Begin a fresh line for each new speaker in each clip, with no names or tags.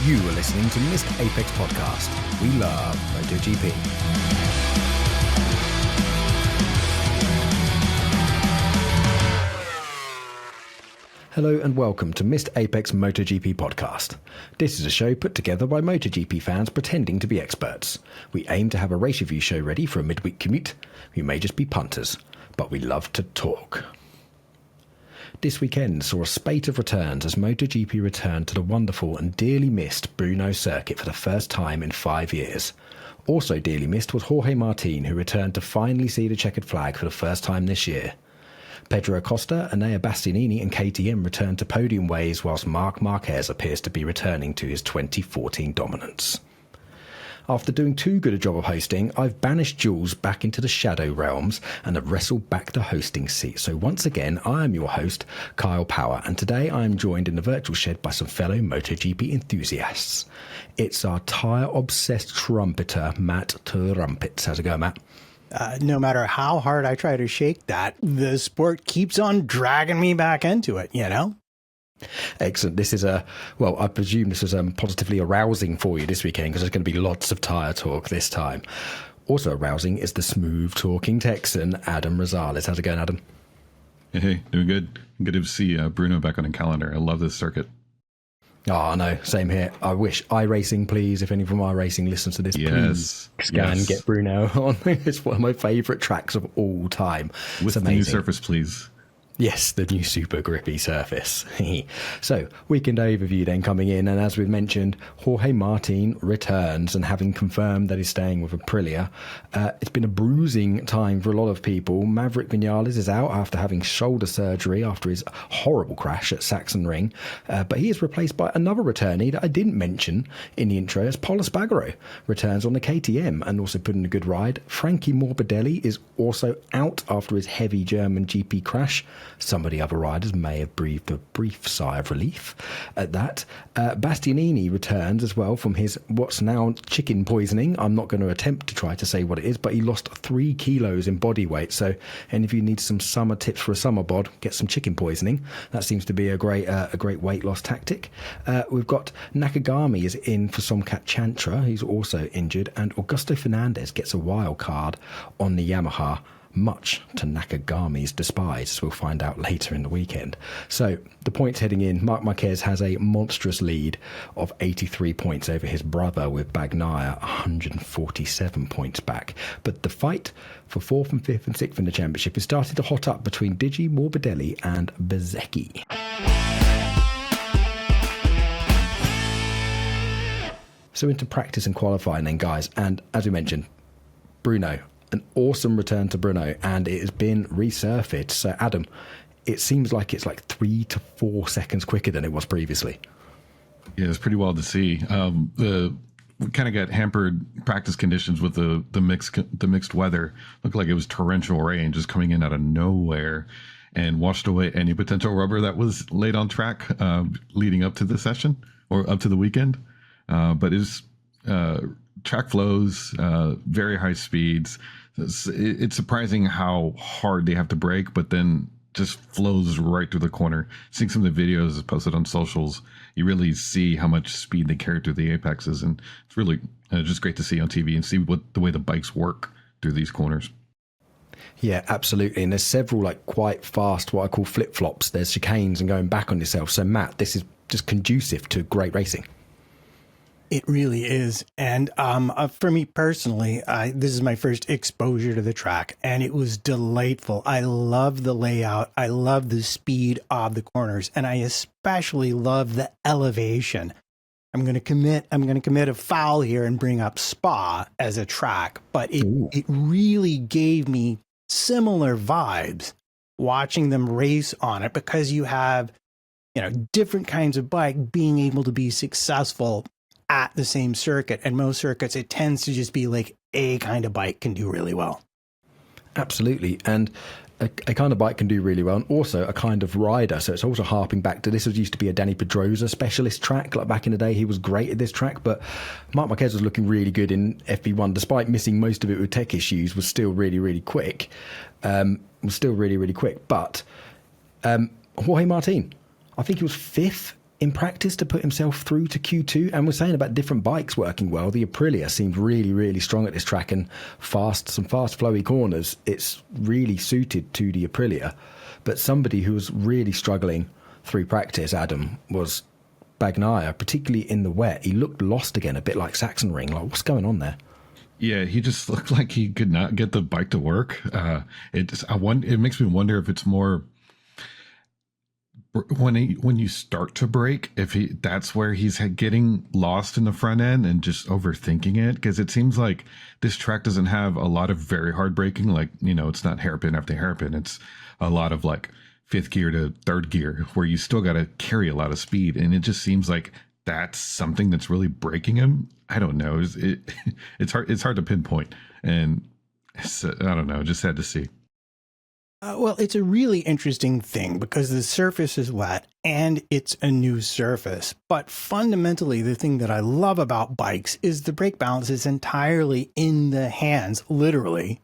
You are listening to Missed Apex Podcast. We love MotoGP. Hello and welcome to Missed Apex MotoGP Podcast. This is a show put together by MotoGP fans pretending to be experts. We aim to have a race review show ready for a midweek commute. We may just be punters, but we love to talk. This weekend saw a spate of returns as MotoGP returned to the wonderful and dearly missed Brno circuit for the first time in 5 years. Also dearly missed was Jorge Martin, who returned to finally see the checkered flag for the first time this year. Pedro Acosta, Enea Bastianini and KTM returned to podium ways, whilst Marc Marquez appears to be returning to his 2014 dominance. After doing too good a job of hosting, I've banished Jules back into the shadow realms and have wrestled back the hosting seat. So once again, I am your host, Kyle Power, and today I am joined in the virtual shed by some fellow MotoGP enthusiasts. It's our tyre-obsessed trumpeter, Matt Trumpets. How's it going, Matt?
No matter how hard I try to shake that, the sport keeps on dragging me back into it, you know?
Excellent. This is I presume this was positively arousing for you this weekend because there's going to be lots of tyre talk this time. Also arousing is the smooth talking Texan, Adam Rosales. How's it going, Adam?
Hey, doing good. Good to see Brno back on the calendar. I love this circuit.
Oh, no, same here. I wish iRacing, please, if any from iRacing listens to this, please get Brno on. It's one of my favourite tracks of all time.
With the new surface, please.
Yes, the new super grippy surface. So, weekend overview then coming in, and as we've mentioned, Jorge Martin returns, and having confirmed that he's staying with Aprilia. It's been a bruising time for a lot of people. Maverick Vinales is out after having shoulder surgery after his horrible crash at Sachsenring, but he is replaced by another returnee that I didn't mention in the intro, as Pol Espargaro returns on the KTM and also put in a good ride. Frankie Morbidelli is also out after his heavy German GP crash. Some of the other riders may have breathed a brief sigh of relief at that. Bastianini returns as well from his what's now chicken poisoning. I'm not going to attempt to try to say what it is, but he lost 3 kilos in body weight. So, and if you need some summer tips for a summer bod, get some chicken poisoning. That seems to be a great weight loss tactic. We've got Nakagami is in for Somkat Chantra. He's also injured, and Augusto Fernandez gets a wild card on the Yamaha, much to Nakagami's despise, as we'll find out later in the weekend. So the points heading in, Marc Marquez has a monstrous lead of 83 points over his brother, with Bagnaia 147 points back. But the fight for 4th and 5th and 6th in the championship is starting to hot up between Digi, Morbidelli and Bezzecchi. So into practice and qualifying then, guys, and as we mentioned, Brno, an awesome return to Brno, and it has been resurfaced. So, Adam, it seems like it's like 3 to 4 seconds quicker than it was previously.
Yeah, it's pretty wild to see. We kind of got hampered practice conditions with the mixed weather. Looked like it was torrential rain just coming in out of nowhere and washed away any potential rubber that was laid on track leading up to the session or up to the weekend. But it's track flows, very high speeds. It's surprising how hard they have to brake, but then just flows right through the corner. Seeing some of the videos posted on socials, you really see how much speed they carry through the apexes, and it's really just great to see on TV and see the way the bikes work through these corners.
Yeah, absolutely. And there's several quite fast, what I call flip-flops. There's chicanes and going back on yourself. So, Matt, this is just conducive to great racing.
It really is. And for me personally, this is my first exposure to the track, and it was delightful. I love the layout. I love the speed of the corners, and I especially love the elevation. I'm going to commit a foul here and bring up Spa as a track, but it really gave me similar vibes watching them race on it, because you have, different kinds of bike being able to be successful at the same circuit, and most circuits it tends to just be like a kind of bike can do really well.
Absolutely. And a kind of bike can do really well, and also a kind of rider. So it's also harping back to this used to be a Danny Pedrosa specialist track. Like back in the day, he was great at this track, but Marc Marquez was looking really good in FP1, despite missing most of it with tech issues. Was still really, really quick. But Jorge Martin, I think he was 5th in practice to put himself through to Q2. And we're saying about different bikes working well. The Aprilia seemed really, really strong at this track, and some fast flowy corners. It's really suited to the Aprilia. But somebody who was really struggling through practice, Adam, was Bagnaia, particularly in the wet. He looked lost again, a bit like Sachsenring. Like, what's going on there?
Yeah, he just looked like he could not get the bike to work. It makes me wonder if it's more when you start to brake, that's where he's getting lost in the front end and just overthinking it, because it seems like this track doesn't have a lot of very hard braking. Like, it's not hairpin after hairpin. It's a lot of like fifth gear to third gear where you still got to carry a lot of speed, and it just seems like that's something that's really breaking him. I don't know. It's hard to pinpoint, and I don't know. Just had to see.
Well, it's a really interesting thing because the surface is wet and it's a new surface. But fundamentally, the thing that I love about bikes is the brake balance is entirely in the hands, literally,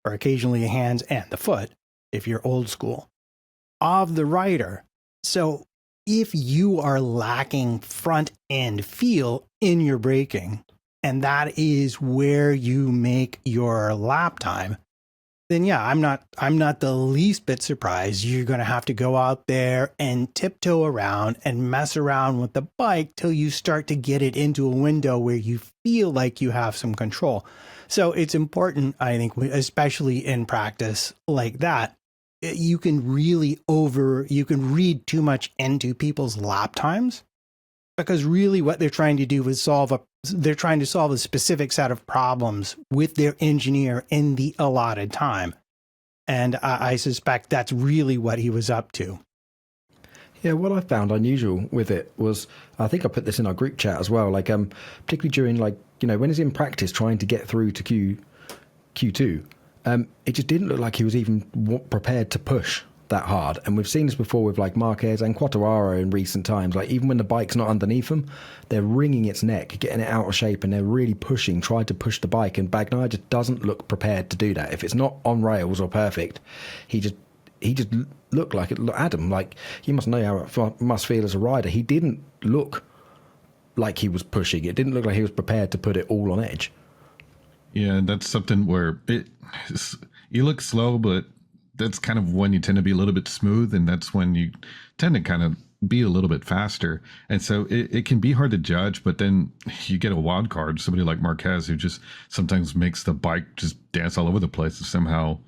or occasionally the hands and the foot, if you're old school, of the rider. So if you are lacking front end feel in your braking, and that is where you make your lap time, then yeah, I'm not the least bit surprised you're going to have to go out there and tiptoe around and mess around with the bike till you start to get it into a window where you feel like you have some control. So it's important, I think, especially in practice like that, you can read too much into people's lap times, because really what they're trying to do is solve a specific set of problems with their engineer in the allotted time. And I suspect that's really what he was up to.
Yeah, what I found unusual with it was, I think I put this in our group chat as well, like particularly during, like, when he's in practice trying to get through to Q2, it just didn't look like he was even prepared to push that hard. And we've seen this before with like Marquez and Quartararo in recent times. Like, even when the bike's not underneath them, they're wringing its neck, getting it out of shape, and they're really trying to push the bike. And Bagnaia just doesn't look prepared to do that. If it's not on rails or perfect, he just looked like it. Adam, like, you must know how it must feel as a rider. He didn't look like he was pushing. It didn't look like he was prepared to put it all on edge.
Yeah, that's something where you look slow, but that's kind of when you tend to be a little bit smooth, and that's when you tend to kind of be a little bit faster. And so it can be hard to judge, but then you get a wild card, somebody like Marquez, who just sometimes makes the bike just dance all over the place somehow,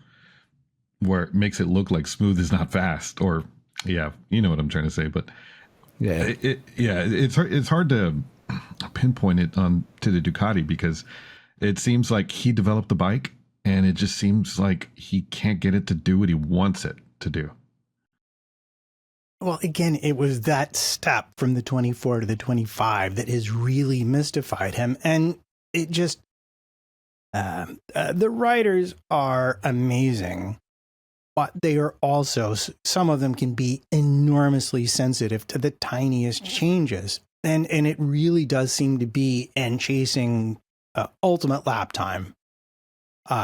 where it makes it look like smooth is not fast. Or, yeah, you know what I'm trying to say. But yeah, it's hard to pinpoint it on to the Ducati, because it seems like he developed the bike, and it just seems like he can't get it to do what he wants it to do.
Well, again, it was that step from the 24 to the 25 that has really mystified him. And it just, the riders are amazing, but they are also, some of them can be enormously sensitive to the tiniest changes. And it really does seem to be in chasing ultimate lap time.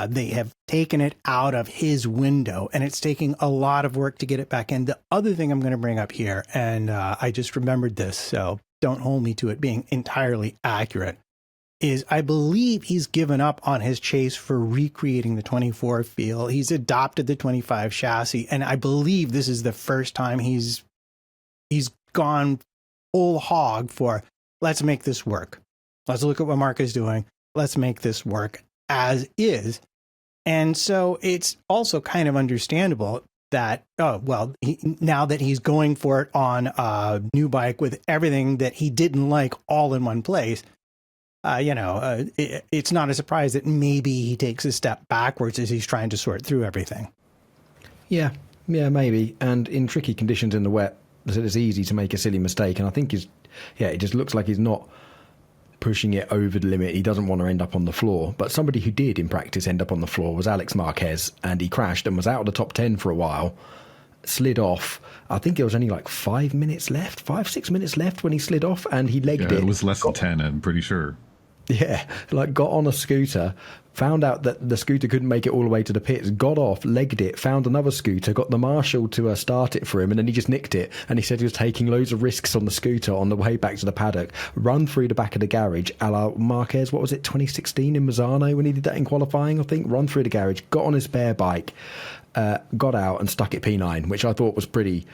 They have taken it out of his window, and it's taking a lot of work to get it back in. The other thing I'm going to bring up here, and I just remembered this, so don't hold me to it being entirely accurate, is I believe he's given up on his chase for recreating the 24 feel. He's adopted the 25 chassis, and I believe this is the first time he's gone whole hog for, let's make this work. Let's look at what Mark is doing. Let's make this work as is. And so it's also kind of understandable that, now that he's going for it on a new bike with everything that he didn't like all in one place, it's not a surprise that maybe he takes a step backwards as he's trying to sort through everything.
Yeah, maybe. And in tricky conditions in the wet, it's easy to make a silly mistake. And I think it just looks like he's not pushing it over the limit. He doesn't want to end up on the floor. But somebody who did in practice end up on the floor was Alex Marquez, and he crashed and was out of the top 10 for a while, slid off. I think there was only like 6 minutes left when he slid off, and he legged it.
It was less than 10, I'm pretty sure.
Yeah, like got on a scooter, found out that the scooter couldn't make it all the way to the pits, got off, legged it, found another scooter, got the marshal to start it for him, and then he just nicked it. And he said he was taking loads of risks on the scooter on the way back to the paddock, run through the back of the garage, a la Marquez, what was it, 2016 in Misano when he did that in qualifying, I think, run through the garage, got on his spare bike, got out and stuck at P9, which I thought was pretty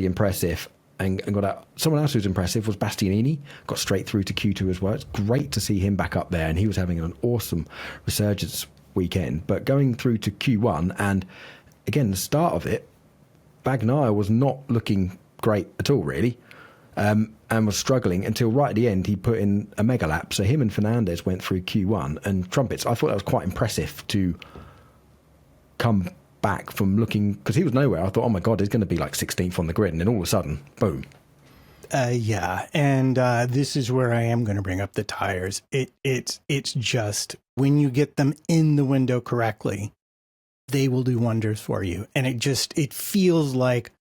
impressive. And got out. Someone else who was impressive was Bastianini, got straight through to Q2 as well. It's great to see him back up there, and he was having an awesome resurgence weekend. But going through to Q1, and again, the start of it, Bagnaia was not looking great at all, really, and was struggling until right at the end he put in a mega lap. So him and Fernandez went through Q1, and Trumpets, I thought that was quite impressive to come back from looking, because he was nowhere. I thought, oh my god, he's going to be like 16th on the grid, and then all of a sudden, boom.
Yeah, and this is where I am going to bring up the tires. It's just when you get them in the window correctly, they will do wonders for you. And it feels like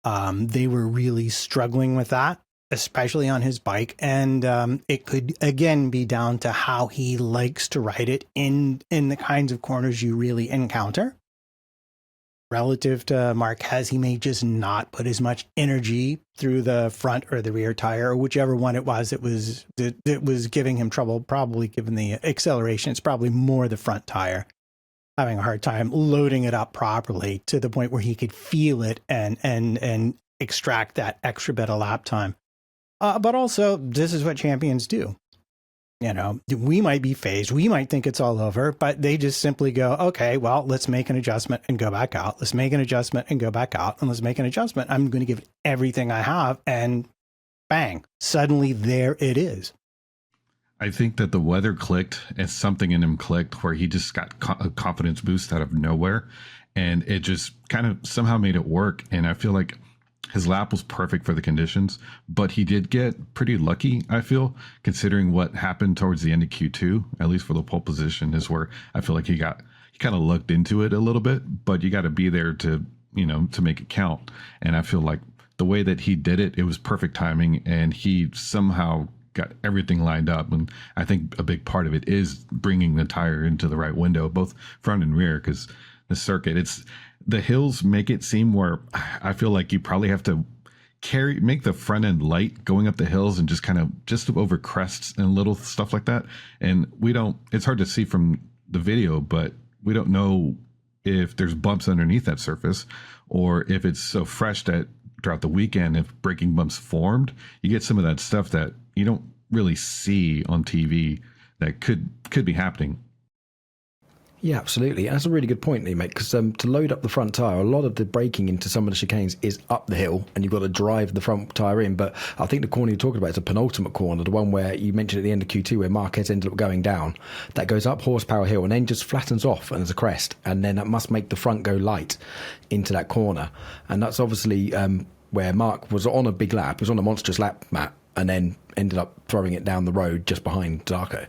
they were really struggling with that, especially on his bike. And it could again be down to how he likes to ride it in the kinds of corners you really encounter. Relative to Marquez, he may just not put as much energy through the front or the rear tire, or whichever one it was that was giving him trouble. Probably given the acceleration, it's probably more the front tire having a hard time loading it up properly to the point where he could feel it and extract that extra bit of lap time. But also, this is what champions do. You know, we might be phased. We might think it's all over, but they just simply go, okay, well, let's make an adjustment and go back out. Let's make an adjustment and go back out. And let's make an adjustment. I'm going to give it everything I have. And bang, suddenly there it is.
I think that the weather clicked and something in him clicked where he just got a confidence boost out of nowhere. And it just kind of somehow made it work. And I feel like his lap was perfect for the conditions, but he did get pretty lucky, I feel, considering what happened towards the end of Q2, at least for the pole position, is where I feel like he kind of lucked into it a little bit, but you got to be there to make it count. And I feel like the way that he did it, it was perfect timing, and he somehow got everything lined up. And I think a big part of it is bringing the tire into the right window, both front and rear, because the circuit, the hills make it seem where I feel like you probably have to make the front end light going up the hills and just over crests and little stuff like that. And it's hard to see from the video, but we don't know if there's bumps underneath that surface or if it's so fresh that throughout the weekend, if braking bumps formed, you get some of that stuff that you don't really see on TV that could be happening.
Yeah, absolutely. That's a really good point that you make, because to load up the front tyre, a lot of the braking into some of the chicanes is up the hill, and you've got to drive the front tyre in. But I think the corner you're talking about is a penultimate corner, the one where you mentioned at the end of Q2 where Marquez ended up going down. That goes up Horsepower Hill and then just flattens off and there's a crest, and then that must make the front go light into that corner. And that's obviously where Mark was on a big lap, was on a monstrous lap, Matt, and then ended up throwing it down the road just behind Zarco.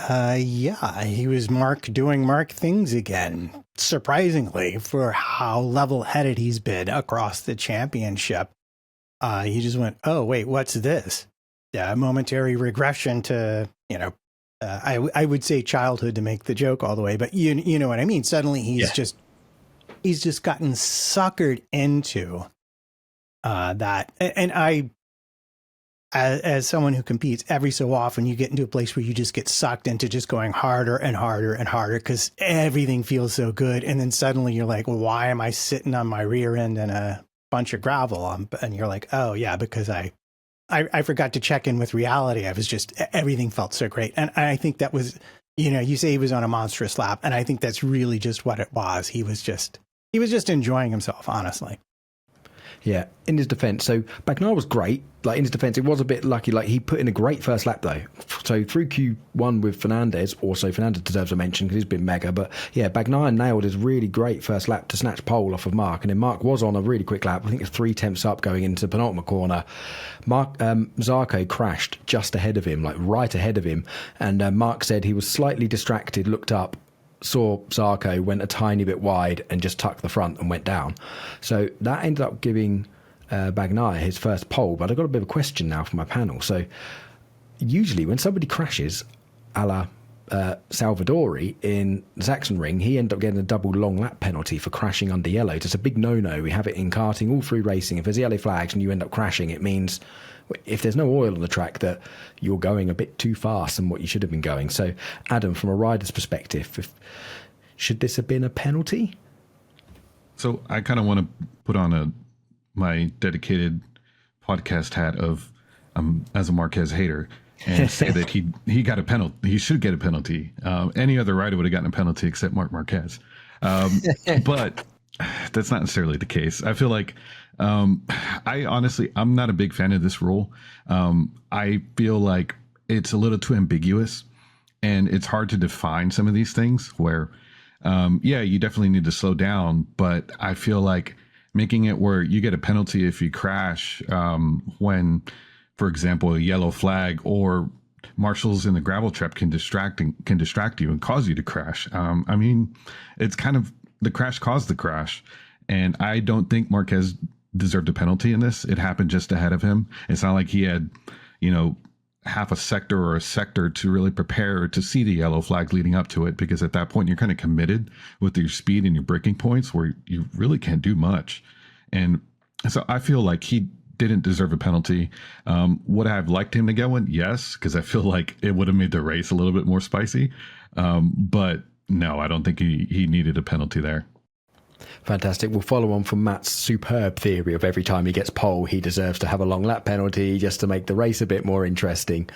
Yeah, he was doing Mark things again, surprisingly, for how level-headed he's been across the championship. He just went, oh, wait, what's this? Yeah, momentary regression to, I would say childhood to make the joke all the way, but you know what I mean? Suddenly he's just gotten suckered into that. And as someone who competes, every so often you get into a place where you just get sucked into just going harder and harder and harder because everything feels so good. And then suddenly you're like, well, why am I sitting on my rear end in a bunch of gravel? And you're like, oh, yeah, because I forgot to check in with reality. Everything felt so great. And I think that was, you say he was on a monstrous lap. And I think that's really just what it was. He was just enjoying himself, honestly.
Yeah, in his defence, so Bagnaia was great. Like, in his defence, it was a bit lucky. Like, he put in a great first lap, though. So through Q1 with Fernandez, also Fernandez deserves a mention because he's been mega. But yeah, Bagnaia nailed his really great first lap to snatch pole off of Mark. And then Mark was on a really quick lap. I think it's 3/10 up going into the penultimate corner. Zarco crashed just ahead of him, like right ahead of him. And Mark said he was slightly distracted, looked up, saw Zarco, went a tiny bit wide and just tucked the front and went down. So that ended up giving Bagnaia his first pole. But I've got a bit of a question now for my panel. So usually when somebody crashes, a la Salvadori in Sachsenring, he ended up getting a double long lap penalty for crashing under yellow. It's a big no-no. We have it in karting all through racing. If there's yellow flags and you end up crashing, it means if there's no oil on the track that you're going a bit too fast than what you should have been going. So, Adam, from a rider's perspective, should this have been a penalty?
So I kind of want to put on my dedicated podcast hat of as a Marquez hater and say that he got a penalty. He should get a penalty. Any other rider would have gotten a penalty except Marc Marquez. But that's not necessarily the case. I feel like I'm not a big fan of this rule. I feel like it's a little too ambiguous and it's hard to define some of these things where, you definitely need to slow down. But I feel like making it where you get a penalty if you crash when, for example, a yellow flag or marshals in the gravel trap can distract you and cause you to crash. I mean, it's kind of the crash caused the crash. And I don't think Marquez deserved a penalty in this. It happened just ahead of him. It's not like he had, half a sector or a sector to really prepare to see the yellow flag leading up to it, because at that point you're kind of committed with your speed and your braking points where you really can't do much. And so I feel like he didn't deserve a penalty. Would I have liked him to get one? Yes, because I feel like it would have made the race a little bit more spicy. But no, I don't think he needed a penalty there.
Fantastic. We'll follow on from Matt's superb theory of every time he gets pole, he deserves to have a long lap penalty just to make the race a bit more interesting.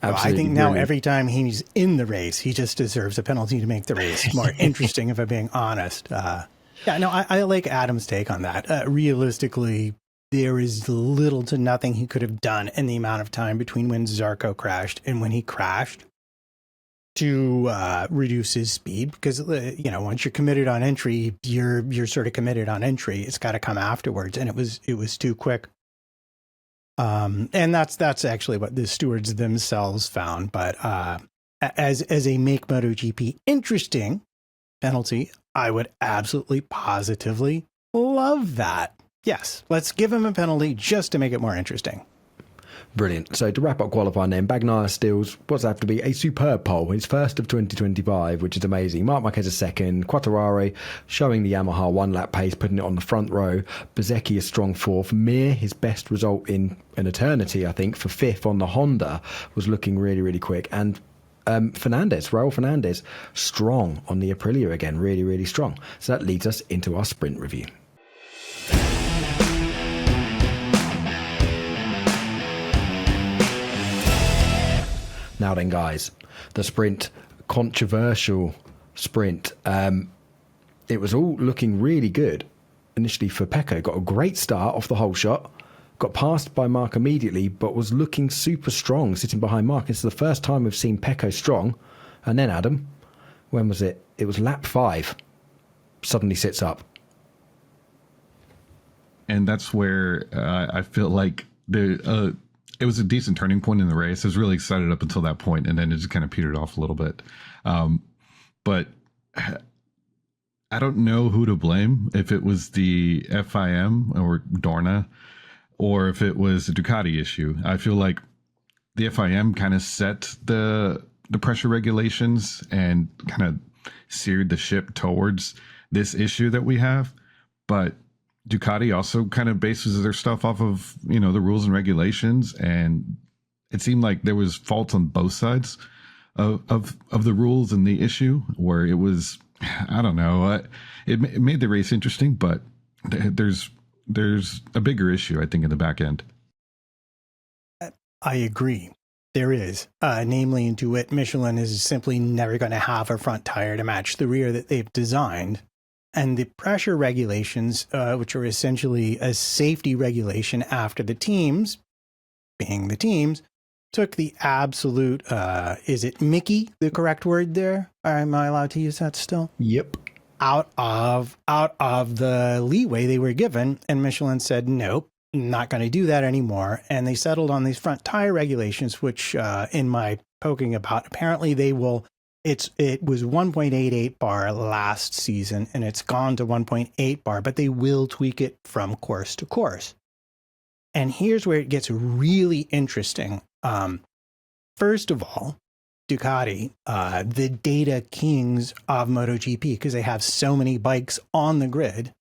I think now every time he's in the race, he just deserves a penalty to make the race more interesting, if I'm being honest. I like Adam's take on that. Realistically, there is little to nothing he could have done in the amount of time between when Zarco crashed and when he crashed to reduce his speed, because once you're committed on entry, you're sort of committed on entry. It's got to come afterwards, and it was too quick. And that's actually what the stewards themselves found. But as a make MotoGP interesting penalty, I would absolutely positively love that. Yes, let's give him a penalty just to make it more interesting.
Brilliant. So to wrap up qualifying then, Bagnaia steals what's have to be a superb pole, his first of 2025, which is amazing. Marc Marquez is second, Quartararo showing the Yamaha one lap pace, putting it on the front row. Bezzecchi is strong fourth. Mir, his best result in an eternity, I think, for fifth on the Honda, was looking really, really quick. And Raul Fernandez, strong on the Aprilia again, really, really strong. So that leads us into our sprint review. Now then, guys, the sprint, controversial sprint. It was all looking really good initially for Pecco. Got a great start off the whole shot, got passed by Marc immediately, but was looking super strong sitting behind Marc. It's the first time we've seen Pecco strong. And then, Adam, when was it? It was lap 5. Suddenly sits up.
And that's where I feel like it was a decent turning point in the race. I was really excited up until that point, and then it just kind of petered off a little bit. But I don't know who to blame, if it was the FIM or Dorna, or if it was a Ducati issue. I feel like the FIM kind of set the pressure regulations and kind of steered the ship towards this issue that we have. But Ducati also kind of bases their stuff off of, the rules and regulations. And it seemed like there was faults on both sides of the rules and the issue, where it was, I don't know, it made the race interesting, but there's a bigger issue, I think, in the back end.
I agree. There is, namely into wit, Michelin is simply never going to have a front tire to match the rear that they've designed. And the pressure regulations, which are essentially a safety regulation after the teams, being the teams, took the absolute, is it Mickey, the correct word there? Am I allowed to use that still?
Yep.
Out of the leeway they were given, and Michelin said, nope, not going to do that anymore. And they settled on these front tire regulations, which in my poking about, apparently they will... It was 1.88 bar last season, and it's gone to 1.8 bar, but they will tweak it from course to course. And here's where it gets really interesting. First of all, Ducati, the data kings of MotoGP, because they have so many bikes on the grid,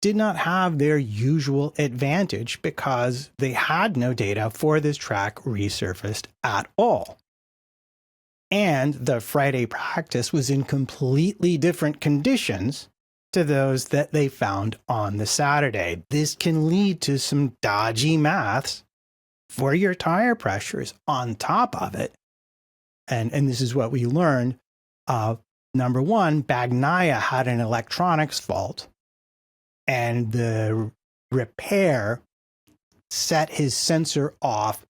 did not have their usual advantage because they had no data for this track resurfaced at all. And the Friday practice was in completely different conditions to those that they found on the Saturday. This can lead to some dodgy maths for your tire pressures on top of it. And this is what we learned. Number one, Bagnaia had an electronics fault, and the repair set his sensor off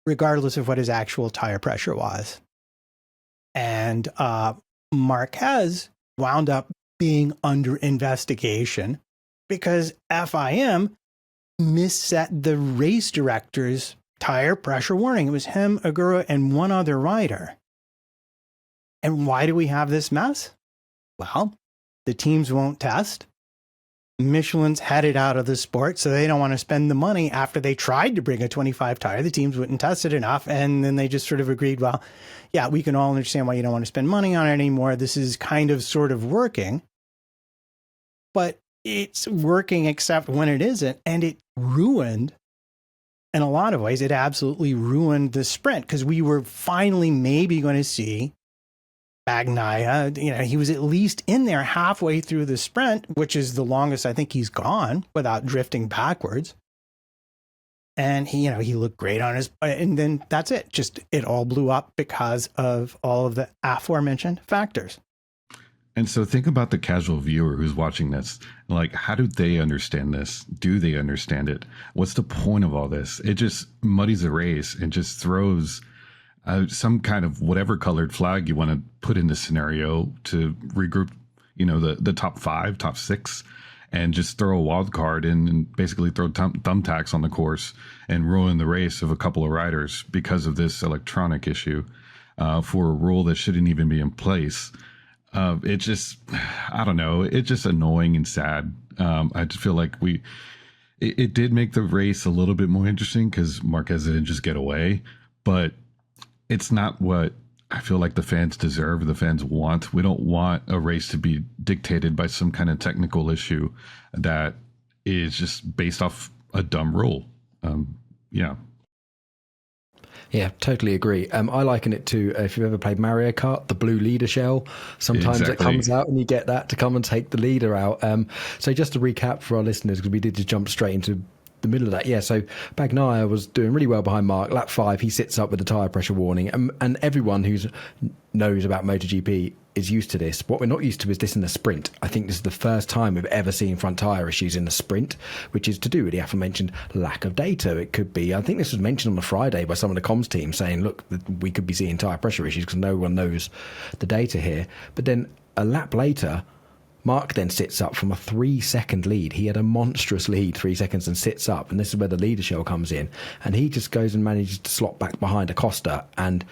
regardless of what his actual tire pressure was. And Marquez wound up being under investigation because FIM misset the race director's tire pressure warning. It was him, Agura, and one other rider. And why do we have this mess? Well, the teams won't test. Michelin's headed out of the sport, so they don't want to spend the money. After they tried to bring a 25 tire, the teams wouldn't test it enough, and then they just sort of agreed, well, yeah, we can all understand why you don't want to spend money on it anymore. This is kind of sort of working, but it's working except when it isn't, and it ruined, in a lot of ways, it absolutely ruined the sprint, because we were finally maybe going to see Bagnaia. He was at least in there halfway through the sprint, which is the longest I think he's gone without drifting backwards. And he looked great on his, and then that's it. Just it all blew up because of all of the aforementioned factors.
And so think about the casual viewer who's watching this. Like, how do they understand this? Do they understand it? What's the point of all this? It just muddies the race and just throws some kind of whatever colored flag you want to put in this scenario to regroup, the top 5, top 6, and just throw a wild card in and basically throw thumbtacks on the course and ruin the race of a couple of riders because of this electronic issue for a rule that shouldn't even be in place. It just, I don't know. It's just annoying and sad. I just feel like it did make the race a little bit more interesting because Marquez didn't just get away, but it's not what I feel like the fans deserve, the fans want. We don't want a race to be dictated by some kind of technical issue that is just based off a dumb rule. Yeah.
Yeah, totally agree. I liken it to, if you've ever played Mario Kart, the blue leader shell. Sometimes It comes out and you get that to come and take the leader out. So just to recap for our listeners, because we did just jump straight into the middle of that. Yeah, so Bagnaia was doing really well behind Mark. Lap 5, he sits up with a tyre pressure warning. And everyone who knows about MotoGP is used to this. What we're not used to is this in the sprint. I think this is the first time we've ever seen front tyre issues in the sprint, which is to do with the aforementioned lack of data. It could be, I think this was mentioned on the Friday by some of the comms team saying, look, we could be seeing tyre pressure issues because no one knows the data here. But then a lap later, Mark then sits up from a 3-second lead. He had a monstrous lead, 3 seconds, and sits up. And this is where the leader shell comes in. And he just goes and manages to slot back behind Acosta and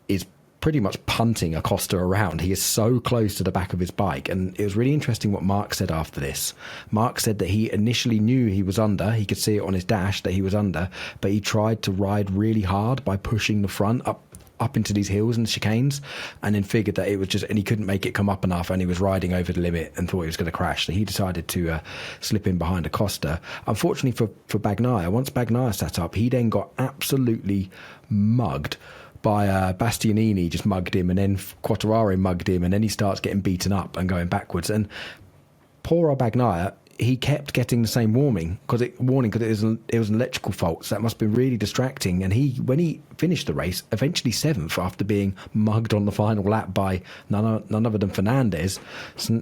is pretty much punting Acosta around. He is so close to the back of his bike. And it was really interesting what Mark said after this. Mark said that he initially knew he was under. He could see it on his dash that he was under. But he tried to ride really hard by pushing the front up into these hills and chicanes, and then figured that it was just, and he couldn't make it come up enough, and he was riding over the limit and thought he was going to crash. So he decided to slip in behind Acosta. Unfortunately for Bagnaia, once Bagnaia sat up, he then got absolutely mugged by Bastianini, just mugged him, and then Quartararo mugged him, and then he starts getting beaten up and going backwards. And poor Bagnaia, he kept getting the same warning because it was an electrical fault. So that must be really distracting. And when he finished the race, eventually 7th after being mugged on the final lap by none other than Fernandez,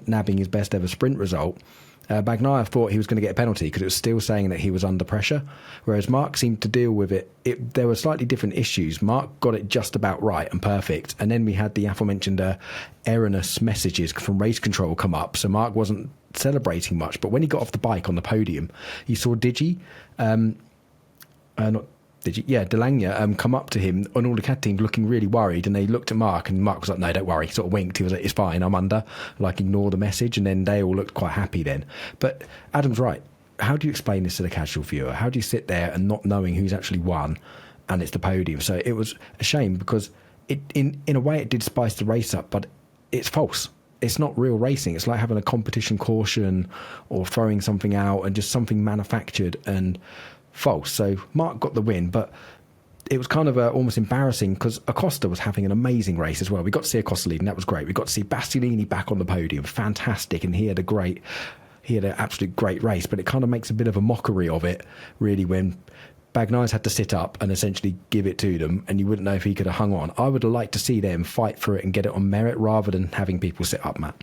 nabbing his best ever sprint result. Bagnaia thought he was going to get a penalty because it was still saying that he was under pressure, whereas Mark seemed to deal with it. There were slightly different issues. Mark got it just about right and perfect, and then we had the aforementioned erroneous messages from race control come up, so Mark wasn't celebrating much. But when he got off the bike on the podium, you saw Delagna come up to him on all the CAD teams looking really worried, and they looked at Mark, and Mark was like, no, don't worry. He sort of winked. He was like, it's fine, I'm under, like ignore the message. And then they all looked quite happy then. But Adam's right. How do you explain this to the casual viewer? How do you sit there and not knowing who's actually won and it's the podium. So it was a shame because it, in a way, it did spice the race up, but it's false. It's not real racing. It's like having a competition caution or throwing something out and just something manufactured and false. So Mark got the win, but it was kind of almost embarrassing because Acosta was having an amazing race as well. We got to see Acosta lead, and that was great. We got to see Bastianini back on the podium, fantastic, and he had an absolute great race. But it kind of makes a bit of a mockery of it, really, when Bagnaia had to sit up and essentially give it to them, and you wouldn't know if he could have hung on. I would have liked to see them fight for it and get it on merit rather than having people sit up, Matt.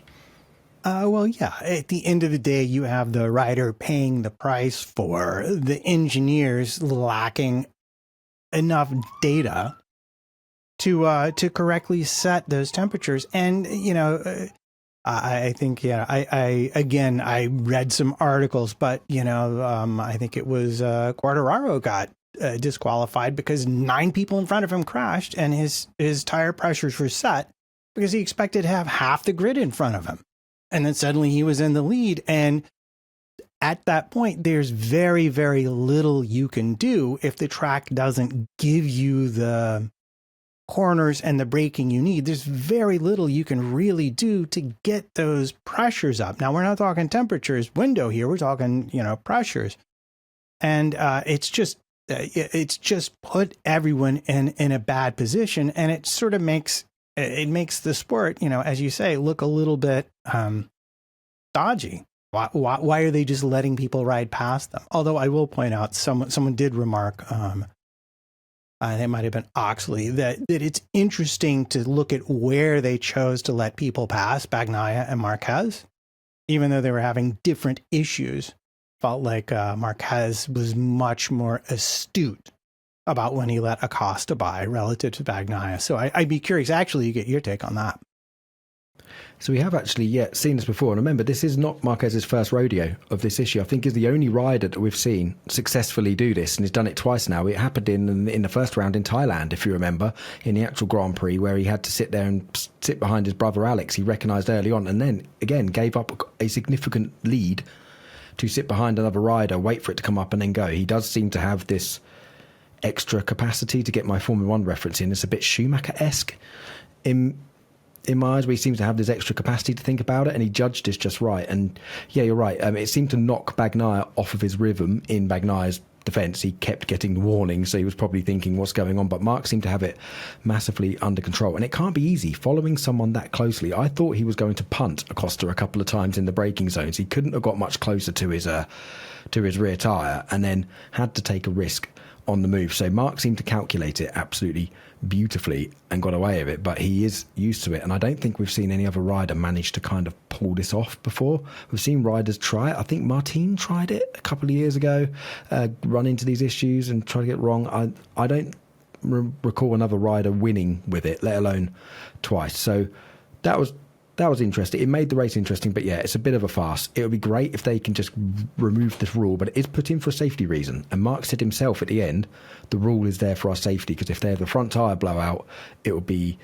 Well, yeah, at the end of the day, you have the rider paying the price for the engineers lacking enough data to correctly set those temperatures. And, I think, I read some articles, but, I think it was Quartararo got disqualified because 9 people in front of him crashed and his tire pressures were set because he expected to have half the grid in front of him. And then suddenly he was in the lead. And at that point, there's very, very little you can do if the track doesn't give you the corners and the braking you need. There's very little you can really do to get those pressures up. Now, we're not talking temperatures window here. We're talking, pressures. And it's just put everyone in a bad position. And it sort of makes the sport, as you say, look a little bit dodgy. Why are they just letting people ride past them? Although I will point out, someone did remark, it might have been Oxley, that it's interesting to look at where they chose to let people pass Bagnaia and Marquez, even though they were having different issues. Felt like Marquez was much more astute about when he let Acosta by relative to Bagnaia. So I'd be curious actually to get your take on that.
So we have actually seen this before. And remember, this is not Marquez's first rodeo of this issue. I think he's the only rider that we've seen successfully do this, and he's done it twice now. It happened in the first round in Thailand, if you remember, in the actual Grand Prix, where he had to sit there and sit behind his brother Alex. He recognised early on and then, again, gave up a significant lead to sit behind another rider, wait for it to come up and then go. He does seem to have this extra capacity, to get my Formula 1 reference in. It's a bit Schumacher-esque in my eyes, where he seems to have this extra capacity to think about it, and he judged this just right. And yeah, you're right. It seemed to knock Bagnaia off of his rhythm in Bagnaia's defence. He kept getting the warning, so he was probably thinking what's going on. But Mark seemed to have it massively under control, and it can't be easy following someone that closely. I thought he was going to punt Acosta a couple of times in the braking zones. He couldn't have got much closer to his rear tyre, and then had to take a risk on the move. So Mark seemed to calculate it absolutely beautifully and got away with it, but he is used to it, and I don't think we've seen any other rider manage to kind of pull this off before. We've seen riders try it. I think Martin tried it a couple of years ago, run into these issues and try to get it wrong. I don't recall another rider winning with it, let alone twice. So that was interesting. It made the race interesting, but yeah, it's a bit of a farce. It would be great if they can just remove this rule, but it is put in for a safety reason. And Mark said himself at the end, the rule is there for our safety, because if they have the front tyre blowout, it'll be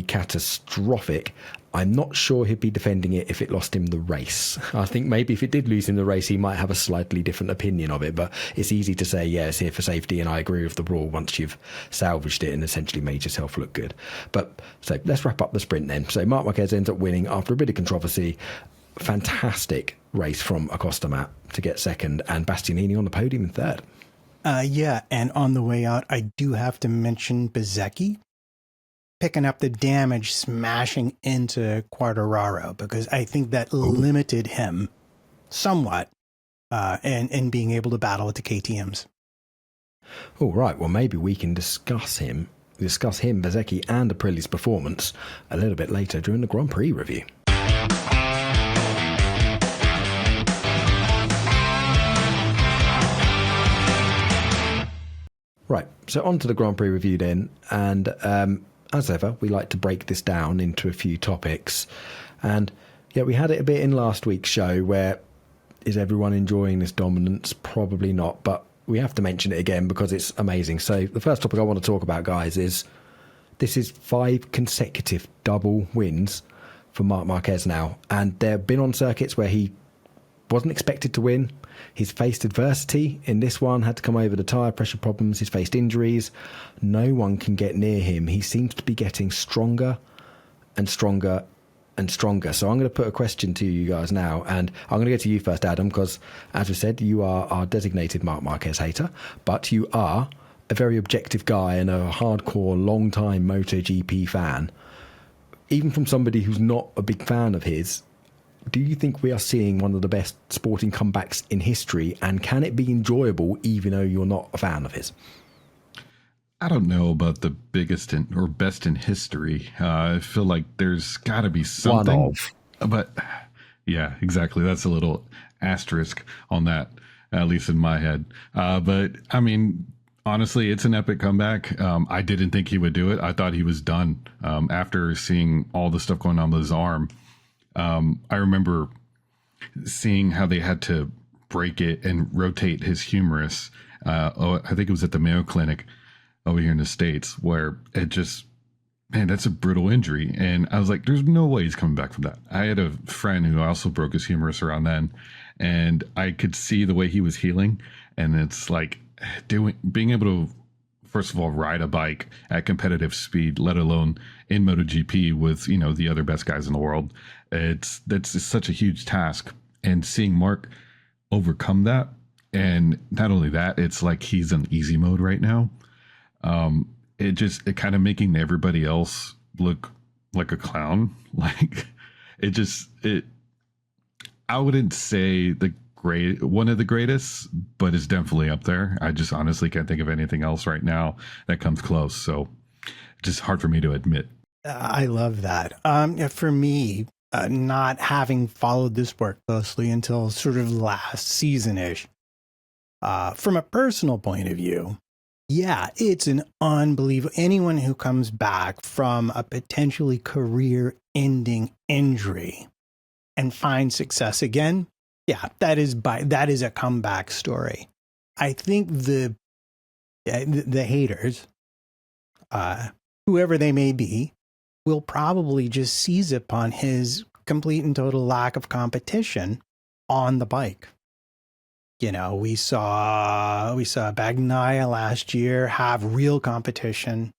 catastrophic. I'm not sure he'd be defending it if it lost him the race. I think maybe if it did lose him the race, he might have a slightly different opinion of it, but it's easy to say, yeah, it's here for safety, and I agree with the rule once you've salvaged it and essentially made yourself look good. But so let's wrap up the sprint then. So Marc Marquez ends up winning after a bit of controversy. Fantastic race from Acosta, Matt, to get second, and Bastianini on the podium in third.
Yeah, and on the way out, I do have to mention Bezzecchi picking up the damage, smashing into Quartararo, because I think that limited him somewhat in being able to battle with the KTMs.
All right, well, maybe we can discuss him, Bezzecchi, and Aprilia's performance a little bit later during the Grand Prix review. Right, so on to the Grand Prix review then, and as ever, we like to break this down into a few topics. And yeah, we had it a bit in last week's show where, is everyone enjoying this dominance? Probably not, but we have to mention it again because it's amazing. So the first topic I want to talk about, guys, is this is 5 consecutive double wins for Marc Marquez now. And they've been on circuits where he wasn't expected to win. He's faced adversity in this one, had to come over the tyre pressure problems. He's faced injuries. No one can get near him. He seems to be getting stronger and stronger and stronger. So I'm going to put a question to you guys now, and I'm going to go to you first, Adam, because as we said, you are our designated Marc Marquez hater, but you are a very objective guy and a hardcore, long-time MotoGP fan. Even from somebody who's not a big fan of his, do you think we are seeing one of the best sporting comebacks in history, and can it be enjoyable even though you're not a fan of his?
I don't know about the biggest or best in history. I feel like there's got to be something. But yeah, exactly. That's a little asterisk on that, at least in my head. But I mean, honestly, it's an epic comeback. I didn't think he would do it. I thought he was done after seeing all the stuff going on with his arm. I remember seeing how they had to break it and rotate his humerus. I think it was at the Mayo Clinic over here in the States, where it just, man, that's a brutal injury. And I was like, there's no way he's coming back from that. I had a friend who also broke his humerus around then, and I could see the way he was healing. And it's like being able to, first of all, ride a bike at competitive speed, let alone in MotoGP with, you know, the other best guys in the world. That's such a huge task. And seeing Marc overcome that, and not only that, it's like he's in easy mode right now. It kind of making everybody else look like a clown. Like I wouldn't say one of the greatest, but it's definitely up there. I just honestly can't think of anything else right now that comes close. So just hard for me to admit.
I love that. For me, not having followed this sport closely until sort of last season-ish, from a personal point of view, yeah, it's an unbelievable. Anyone who comes back from a potentially career-ending injury and finds success again, yeah, that is a comeback story. I think the haters, whoever they may be, will probably just seize upon his complete and total lack of competition on the bike. You know, we saw Bagnaia last year have real competition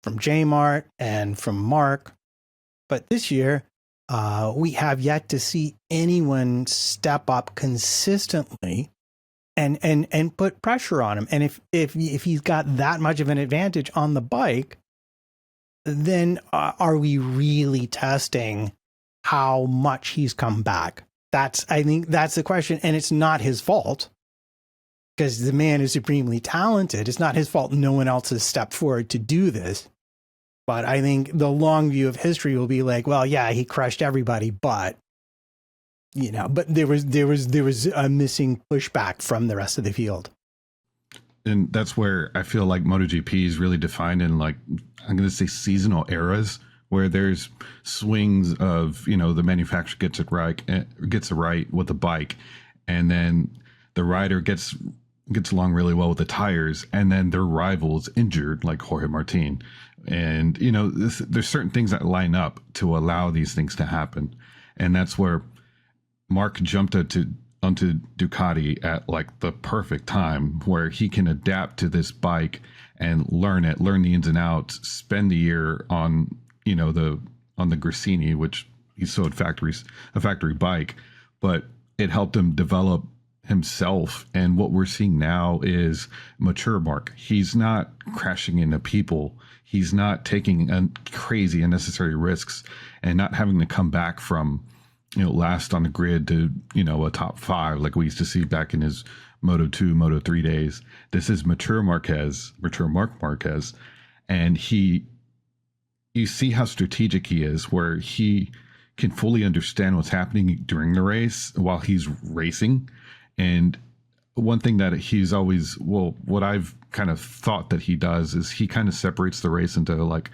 from J-Mart and from Marc, but this year we have yet to see anyone step up consistently and put pressure on him. And if he's got that much of an advantage on the bike, then are we really testing how much he's come back? I think that's the question. And it's not his fault, because the man is supremely talented. It's not his fault no one else has stepped forward to do this. But I think the long view of history will be like, well, yeah, he crushed everybody, but there was a missing pushback from the rest of the field.
And that's where I feel like MotoGP is really defined in, like, I'm going to say seasonal eras, where there's swings of, you know, the manufacturer gets it right with the bike, and then the rider gets along really well with the tires, and then their rival's injured, like Jorge Martin. And, you know, there's certain things that line up to allow these things to happen. And that's where Marc jumped onto Ducati at like the perfect time, where he can adapt to this bike and learn the ins and outs, spend a year on, you know, on the Gresini, which he sold a factory bike, but it helped him develop himself. And what we're seeing now is mature Marc. He's not crashing into people. He's not taking crazy unnecessary risks and not having to come back from, you know, last on the grid to, you know, a top 5 like we used to see back in his Moto 2, Moto 3 days. This is mature Marc Marquez. And you see how strategic he is, where he can fully understand what's happening during the race while he's racing. And one thing that he's always, what I've kind of thought that he does is he kind of separates the race into, like,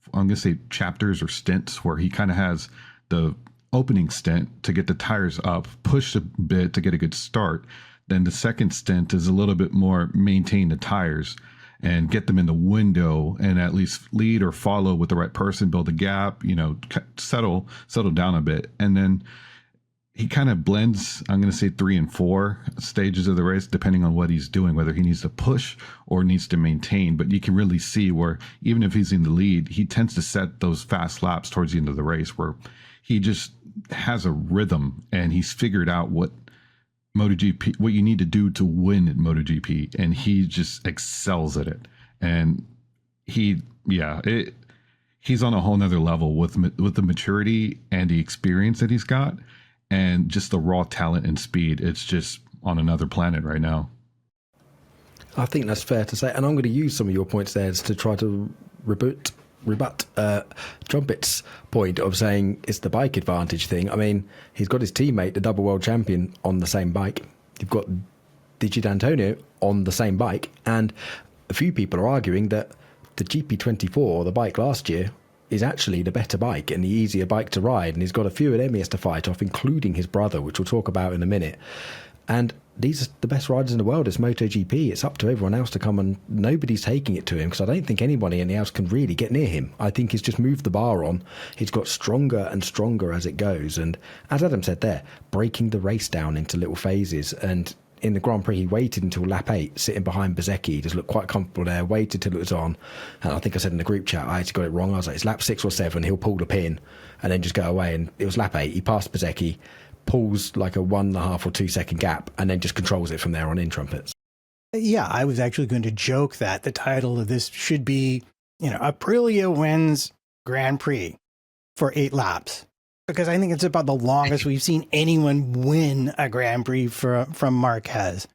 I'm going to say chapters or stints, where he kind of has the opening stint to get the tires up, push a bit to get a good start. Then the second stint is a little bit more maintain the tires and get them in the window and at least lead or follow with the right person, build a gap, you know, settle down a bit. And then he kind of blends, I'm going to say 3 and 4 stages of the race, depending on what he's doing, whether he needs to push or needs to maintain. But you can really see where even if he's in the lead, he tends to set those fast laps towards the end of the race where he just has a rhythm and he's figured out what you need to do to win at MotoGP. And he just excels at it. And he's on a whole nother level with the maturity and the experience that he's got. And just the raw talent and speed, it's just on another planet right now.
I think that's fair to say. And I'm going to use some of your points there to try to rebut Trumpets' point of saying it's the bike advantage thing. I mean, he's got his teammate, the double world champion, on the same bike. You've got Digi D'Antonio on the same bike. And a few people are arguing that the GP24, the bike last year, is actually the better bike and the easier bike to ride, and he's got a few of them he has to fight off, including his brother, which we'll talk about in a minute. And these are the best riders in the world. It's MotoGP. It's up to everyone else to come, and nobody's taking it to him because I don't think anybody else can really get near him. I think he's just moved the bar on. He's got stronger and stronger as it goes, and as Adam said there, breaking the race down into little phases. And in the Grand Prix, he waited until lap 8, sitting behind Bezzecchi, just looked quite comfortable there, waited till it was on. And I think I said in the group chat, I actually got it wrong. I was like, it's lap 6 or 7, he'll pull the pin and then just go away. And it was lap 8, he passed Bezzecchi, pulls like a 1.5 or 2 second gap, and then just controls it from there on in, Trumpets.
Yeah, I was actually going to joke that the title of this should be, Aprilia wins Grand Prix for 8 laps. Because I think it's about the longest we've seen anyone win a Grand Prix from Marquez.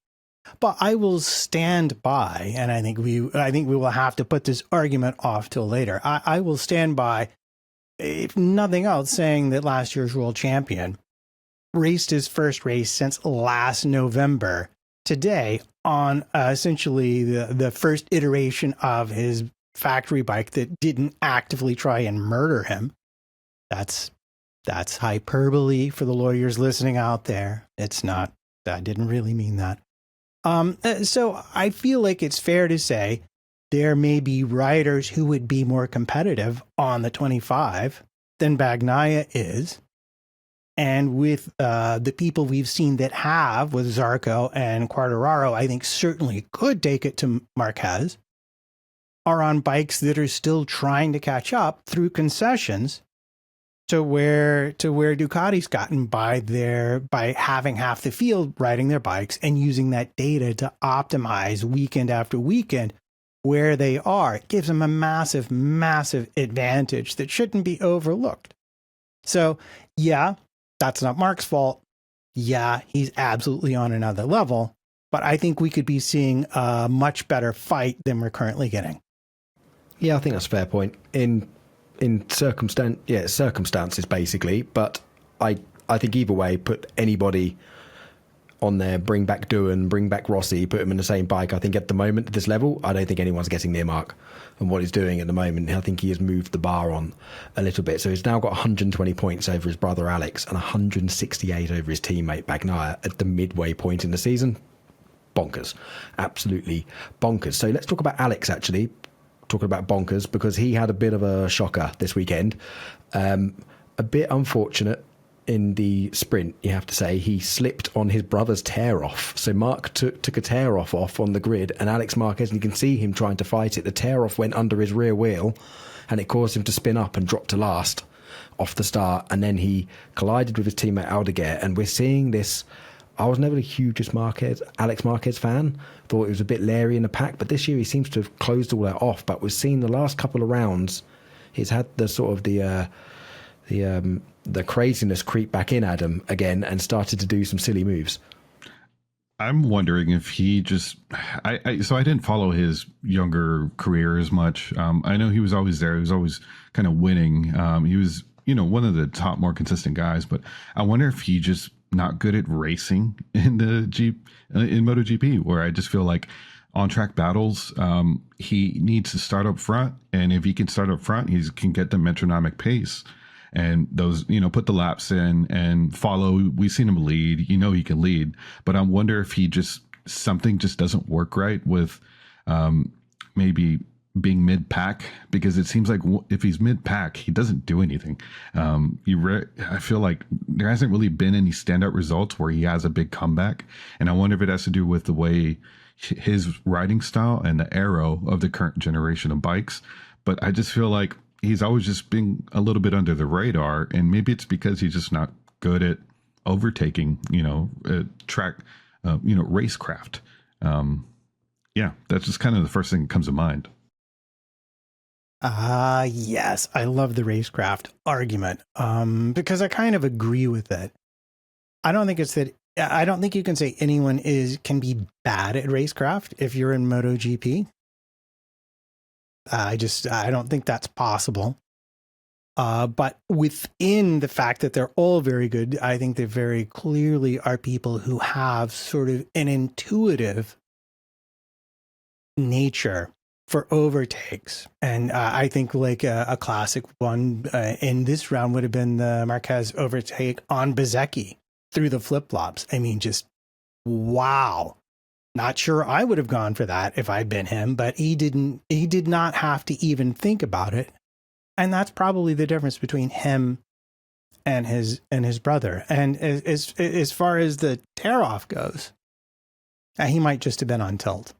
But I will stand by, and I think we will have to put this argument off till later. I will stand by, if nothing else, saying that last year's world champion raced his first race since last November today on essentially the first iteration of his factory bike that didn't actively try and murder him. That's hyperbole for the lawyers listening out there. It's not. I didn't really mean that. So I feel like it's fair to say there may be riders who would be more competitive on the 25 than Bagnaia is. And with the people we've seen that have, with Zarco and Quartararo, I think certainly could take it to Marquez, are on bikes that are still trying to catch up through concessions to where Ducati's gotten by having half the field riding their bikes and using that data to optimize weekend after weekend where they are. It gives them a massive, massive advantage that shouldn't be overlooked. So, yeah, that's not Mark's fault. Yeah, he's absolutely on another level, but I think we could be seeing a much better fight than we're currently getting.
Yeah, I think that's a fair point. In circumstances basically, but I think either way, put anybody on there, bring back Doohan, bring back Rossi, put him in the same bike. I think at the moment at this level, I don't think anyone's getting near Mark and what he's doing at the moment. I think he has moved the bar on a little bit. So he's now got 120 points over his brother Alex and 168 over his teammate Bagnaia at the midway point in the season. Bonkers. Absolutely bonkers. So let's talk about Alex actually. Talking about bonkers, because he had a bit of a shocker this weekend. A bit unfortunate in the sprint, you have to say. He slipped on his brother's tear off. So Mark took a tear off on the grid, and Alex Marquez, and you can see him trying to fight it. The tear off went under his rear wheel and it caused him to spin up and drop to last off the start, and then he collided with his teammate Aldeguer. And we're seeing this. I was never the hugest Alex Marquez fan. Thought it was a bit leery in the pack, but this year he seems to have closed all that off. But we've seen the last couple of rounds, he's had the sort of the craziness creep back in Adam again and started to do some silly moves.
I'm wondering if he just, so I didn't follow his younger career as much. I know he was always there. He was always kind of winning. He was, one of the top, more consistent guys, but I wonder if he just not good at racing in MotoGP, where I just feel like on track battles, he needs to start up front. And if he can start up front, he can get the metronomic pace and those, put the laps in and follow. We've seen him lead, he can lead, but I wonder if something just doesn't work right with maybe being mid-pack, because it seems like if he's mid-pack, he doesn't do anything. I feel like there hasn't really been any standout results where he has a big comeback, and I wonder if it has to do with the way his riding style and the aero of the current generation of bikes. But I just feel like he's always just been a little bit under the radar, and maybe it's because he's just not good at overtaking, track, racecraft. Yeah, that's just kind of the first thing that comes to mind.
Yes, I love the racecraft argument because I kind of agree with it. I don't think you can say anyone can be bad at racecraft if you're in MotoGP. I don't think that's possible. But within the fact that they're all very good, I think they very clearly are people who have sort of an intuitive nature for overtakes. And I think like a classic one in this round would have been the Marquez overtake on Bezzecchi through the flip-flops. I mean, just wow. Not sure I would have gone for that if I'd been him, but he did not have to even think about it. And that's probably the difference between him and his brother. And as far as the tear-off goes, he might just have been on tilt.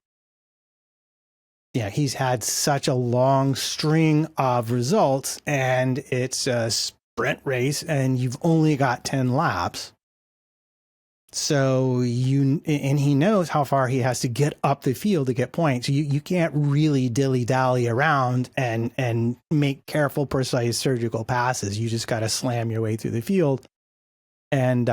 Yeah, he's had such a long string of results, and it's a sprint race, and you've only got 10 laps. So and he knows how far he has to get up the field to get points. You can't really dilly-dally around and make careful, precise surgical passes. You just got to slam your way through the field. And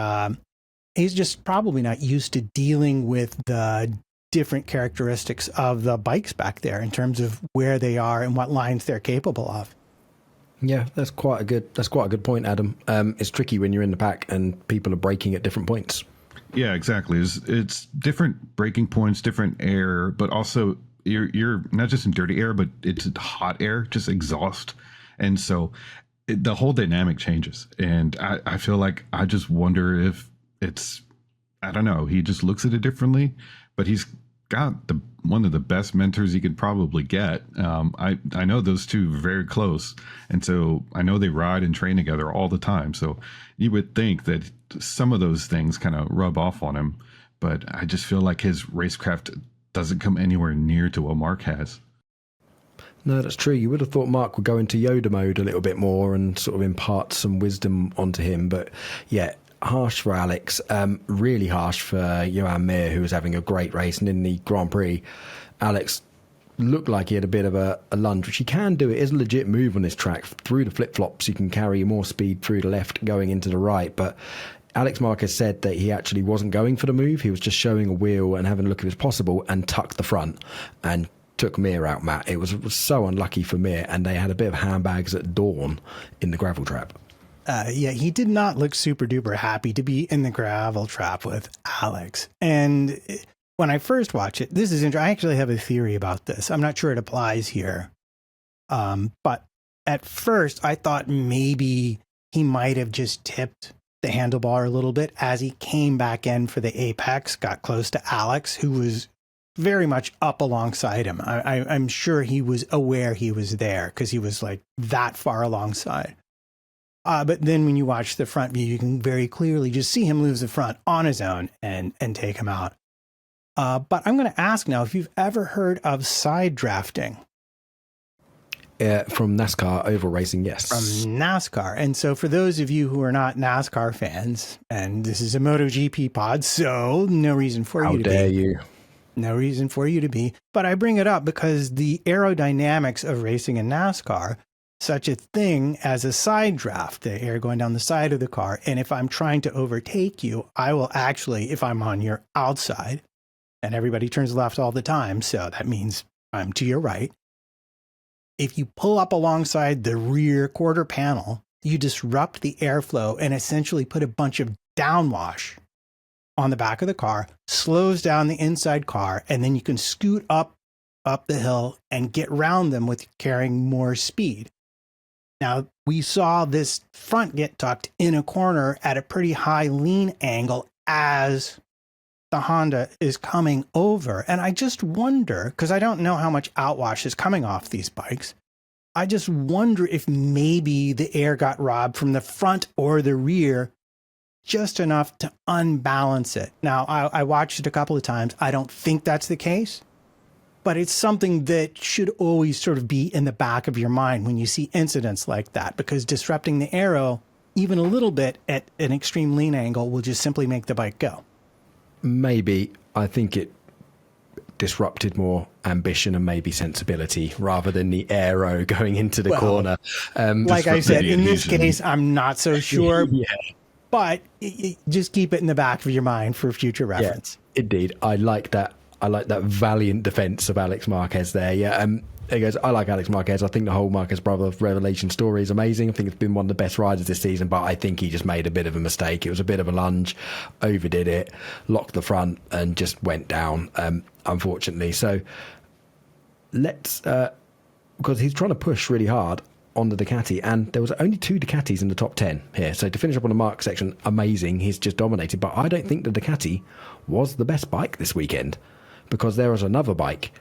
he's just probably not used to dealing with the different characteristics of the bikes back there in terms of where they are and what lines they're capable of.
Yeah, that's quite a good point, Adam. It's tricky when you're in the pack and people are braking at different points.
Yeah, exactly. It's different braking points, different air, but also you're not just in dirty air, but it's hot air, just exhaust. And so the whole dynamic changes. And I feel like I just wonder if I don't know, he just looks at it differently, but he's got one of the best mentors he could probably get. I know those two are very close, and so I know they ride and train together all the time. So you would think that some of those things kind of rub off on him, but I just feel like his racecraft doesn't come anywhere near to what Mark has.
No, that's true. You would have thought Mark would go into Yoda mode a little bit more and sort of impart some wisdom onto him, but yeah. Harsh for Alex, really harsh for Johan Mir, who was having a great race. And in the Grand Prix, Alex looked like he had a bit of a lunge, which he can do. It is a legit move on this track. Through the flip-flops, you can carry more speed through the left going into the right. But Alex Marquez said that he actually wasn't going for the move. He was just showing a wheel and having a look if it was possible and tucked the front and took Mir out, Matt. It was so unlucky for Mir, and they had a bit of handbags at dawn in the gravel trap.
Yeah, he did not look super duper happy to be in the gravel trap with Alex. And when I first watched it, this is interesting. I actually have a theory about this. I'm not sure it applies here. But at first, I thought maybe he might have just tipped the handlebar a little bit as he came back in for the apex, got close to Alex, who was very much up alongside him. I'm sure he was aware he was there because he was like that far alongside. But then when you watch the front view, you can very clearly just see him lose the front on his own and take him out. But I'm going to ask now if you've ever heard of side drafting.
From NASCAR oval racing, yes.
From NASCAR. And so for those of you who are not NASCAR fans, and this is a MotoGP pod, so no reason for you to be. How dare you. No reason for you to be. But I bring it up because the aerodynamics of racing in NASCAR, such a thing as a side draft, the air going down the side of the car. And if I'm trying to overtake you, I will actually, if I'm on your outside, and everybody turns left all the time, so that means I'm to your right. If you pull up alongside the rear quarter panel, you disrupt the airflow and essentially put a bunch of downwash on the back of the car, slows down the inside car, and then you can scoot up the hill and get around them with carrying more speed. Now, we saw this front get tucked in a corner at a pretty high lean angle as the Honda is coming over. And I just wonder, because I don't know how much outwash is coming off these bikes. I just wonder if maybe the air got robbed from the front or the rear just enough to unbalance it. Now, I watched it a couple of times. I don't think that's the case, but it's something that should always sort of be in the back of your mind when you see incidents like that, because disrupting the aero even a little bit at an extreme lean angle will just simply make the bike go.
Maybe. I think it disrupted more ambition and maybe sensibility rather than the aero going into the corner.
Like I said, in this case, I'm not so sure,
yeah.
But just keep it in the back of your mind for future reference.
Yeah, indeed. I like that valiant defense of Alex Marquez there. Yeah. He goes, I like Alex Marquez. I think the whole Marquez brother revelation story is amazing. I think it's been one of the best riders this season, but I think he just made a bit of a mistake. It was a bit of a lunge, overdid it, locked the front and just went down, unfortunately. So let's, because he's trying to push really hard on the Ducati, and there was only 2 Ducatis in the top 10 here. So to finish up on the Mark section, amazing. He's just dominated, but I don't think the Ducati was the best bike this weekend, because there was another bike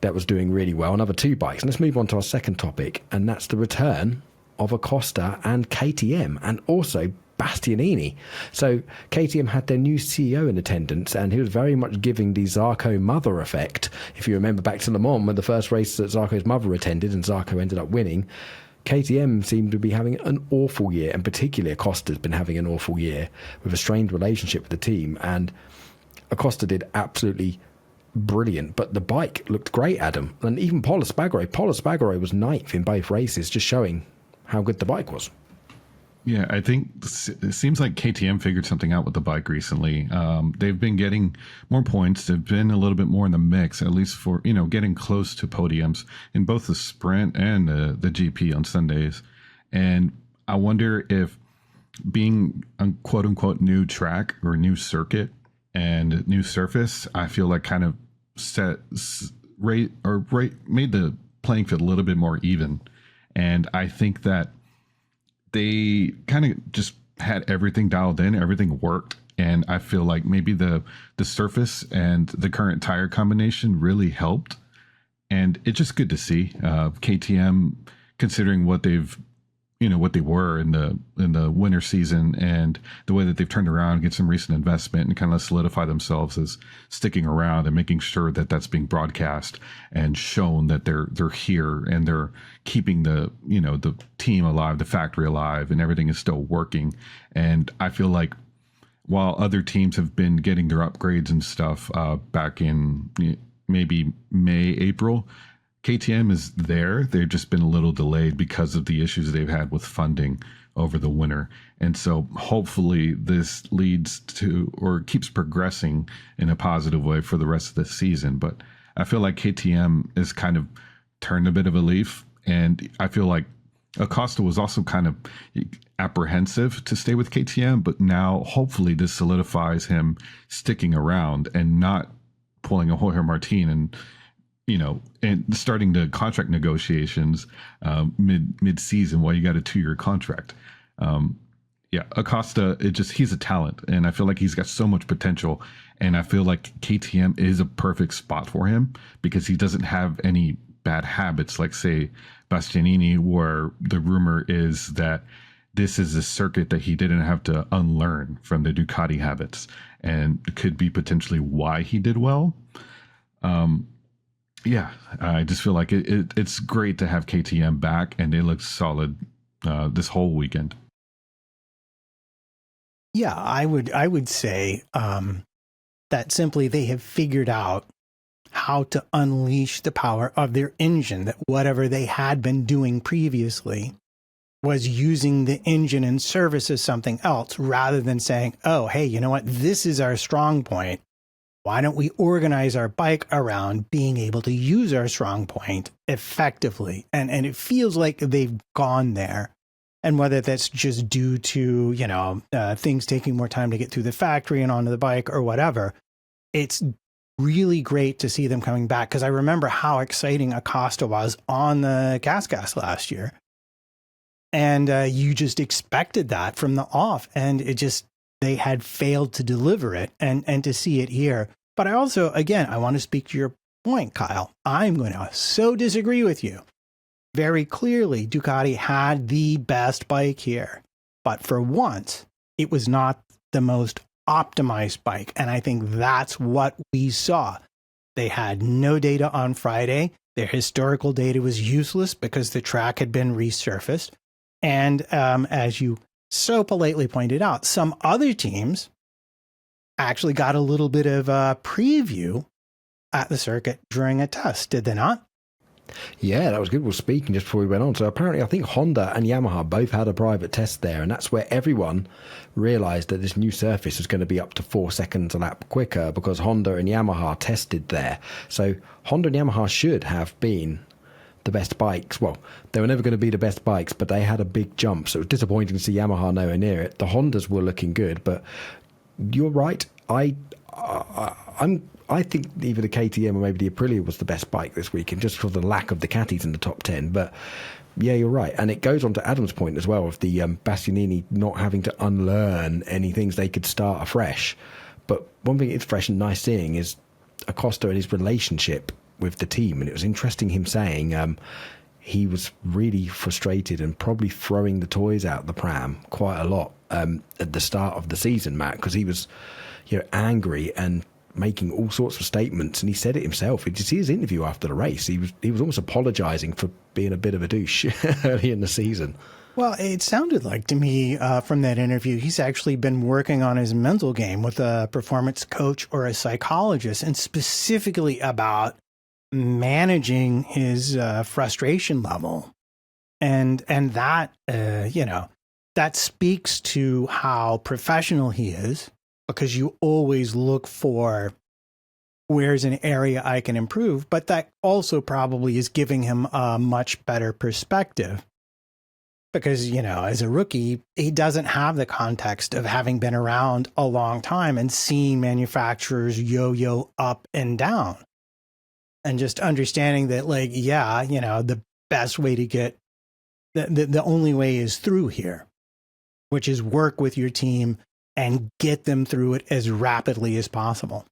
that was doing really well, another 2 bikes. And let's move on to our second topic, and that's the return of Acosta and KTM, and also Bastianini. So KTM had their new CEO in attendance, and he was very much giving the Zarco mother effect. If you remember back to Le Mans, when the first race that Zarco's mother attended and Zarco ended up winning, KTM seemed to be having an awful year, and particularly Acosta's been having an awful year with a strained relationship with the team. And Acosta did absolutely brilliant, but the bike looked great, Adam. And even Pol Espargaro was 9th in both races, just showing how good the bike was.
Yeah, I think it seems like KTM figured something out with the bike recently. They've been getting more points. They've been a little bit more in the mix, at least for, getting close to podiums in both the sprint and the GP on Sundays. And I wonder if being a quote unquote new track or new circuit and new surface, I feel like kind of made the playing field a little bit more even. And I think that they kind of just had everything dialed in, everything worked. And I feel like maybe the surface and the current tire combination really helped. And it's just good to see KTM, considering what they've, what they were in the winter season, and the way that they've turned around, get some recent investment and kind of solidify themselves as sticking around and making sure that that's being broadcast and shown that they're here and they're keeping the team alive, the factory alive, and everything is still working. And I feel like while other teams have been getting their upgrades and stuff back in maybe May, April, KTM is there. They've just been a little delayed because of the issues they've had with funding over the winter. And so hopefully this leads to, or keeps progressing in a positive way for the rest of the season. But I feel like KTM is kind of turned a bit of a leaf. And I feel like Acosta was also kind of apprehensive to stay with KTM, but now hopefully this solidifies him sticking around and not pulling a Jorge Martin and starting the contract negotiations mid-season while you got a 2-year contract. Acosta, he's a talent, and I feel like he's got so much potential, and I feel like KTM is a perfect spot for him because he doesn't have any bad habits like, say, Bastianini, where the rumor is that this is a circuit that he didn't have to unlearn from the Ducati habits, and it could be potentially why he did well. I just feel like it's great to have KTM back, and they look solid this whole weekend.
Yeah, I would say that simply they have figured out how to unleash the power of their engine, that whatever they had been doing previously was using the engine in service as something else, rather than saying, oh, hey, you know what, this is our strong point. Why don't we organize our bike around being able to use our strong point effectively? And it feels like they've gone there. And whether that's just due to, things taking more time to get through the factory and onto the bike or whatever, it's really great to see them coming back. Because I remember how exciting Acosta was on the Gas last year. And you just expected that from the off. And it just they had failed to deliver it, and to see it here. But I also, again, I want to speak to your point, Kyle. I'm going to so disagree with you. Very clearly, Ducati had the best bike here. But for once, it was not the most optimized bike. And I think that's what we saw. They had no data on Friday. Their historical data was useless because the track had been resurfaced. And as you so politely pointed out, some other teams actually got a little bit of a preview at the circuit during a test, did they not?
Yeah, that was good. Well, speaking just before we went on, so apparently I think Honda and Yamaha both had a private test there, and that's where everyone realised that this new surface was going to be up to 4 seconds a lap quicker because Honda and Yamaha tested there. So Honda and Yamaha should have been the best bikes. Well, they were never going to be the best bikes, but they had a big jump, so it was disappointing to see Yamaha nowhere near it. The Hondas were looking good, but you're right. I think either the KTM or maybe the Aprilia was the best bike this weekend, just for the lack of Ducatis in the top 10. But yeah, you're right. And it goes on to Adam's point as well of the Bastianini not having to unlearn any things. They could start afresh. But one thing it's fresh and nice seeing is Acosta and his relationship with the team. And it was interesting him saying he was really frustrated and probably throwing the toys out the pram quite a lot at the start of the season, Matt, because he was angry and making all sorts of statements, and he said it himself. Did you see his interview after the race? He was almost apologising for being a bit of a douche early in the season.
Well, it sounded like to me from that interview, he's actually been working on his mental game with a performance coach or a psychologist, and specifically about managing his frustration level. And that, that speaks to how professional he is, because you always look for where's an area I can improve, but that also probably is giving him a much better perspective. Because, as a rookie, he doesn't have the context of having been around a long time and seeing manufacturers yo-yo up and down. And just understanding that, the best way to get, the only way is through here, which is work with your team and get them through it as rapidly as possible.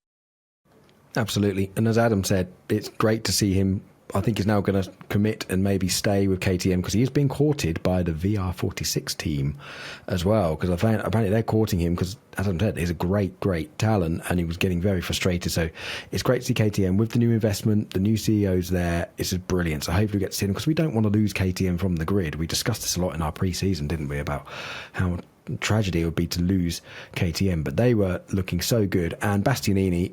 Absolutely. And as Adam said, it's great to see him. I think he's now going to commit and maybe stay with KTM because he is being courted by the VR46 team as well. Because apparently they're courting him because, as I said, he's a great, great talent and he was getting very frustrated. So it's great to see KTM with the new investment, the new CEOs there. It's just brilliant. So hopefully we get to see him because we don't want to lose KTM from the grid. We discussed this a lot in our pre-season, didn't we, about how tragedy it would be to lose KTM. But they were looking so good. And Bastianini,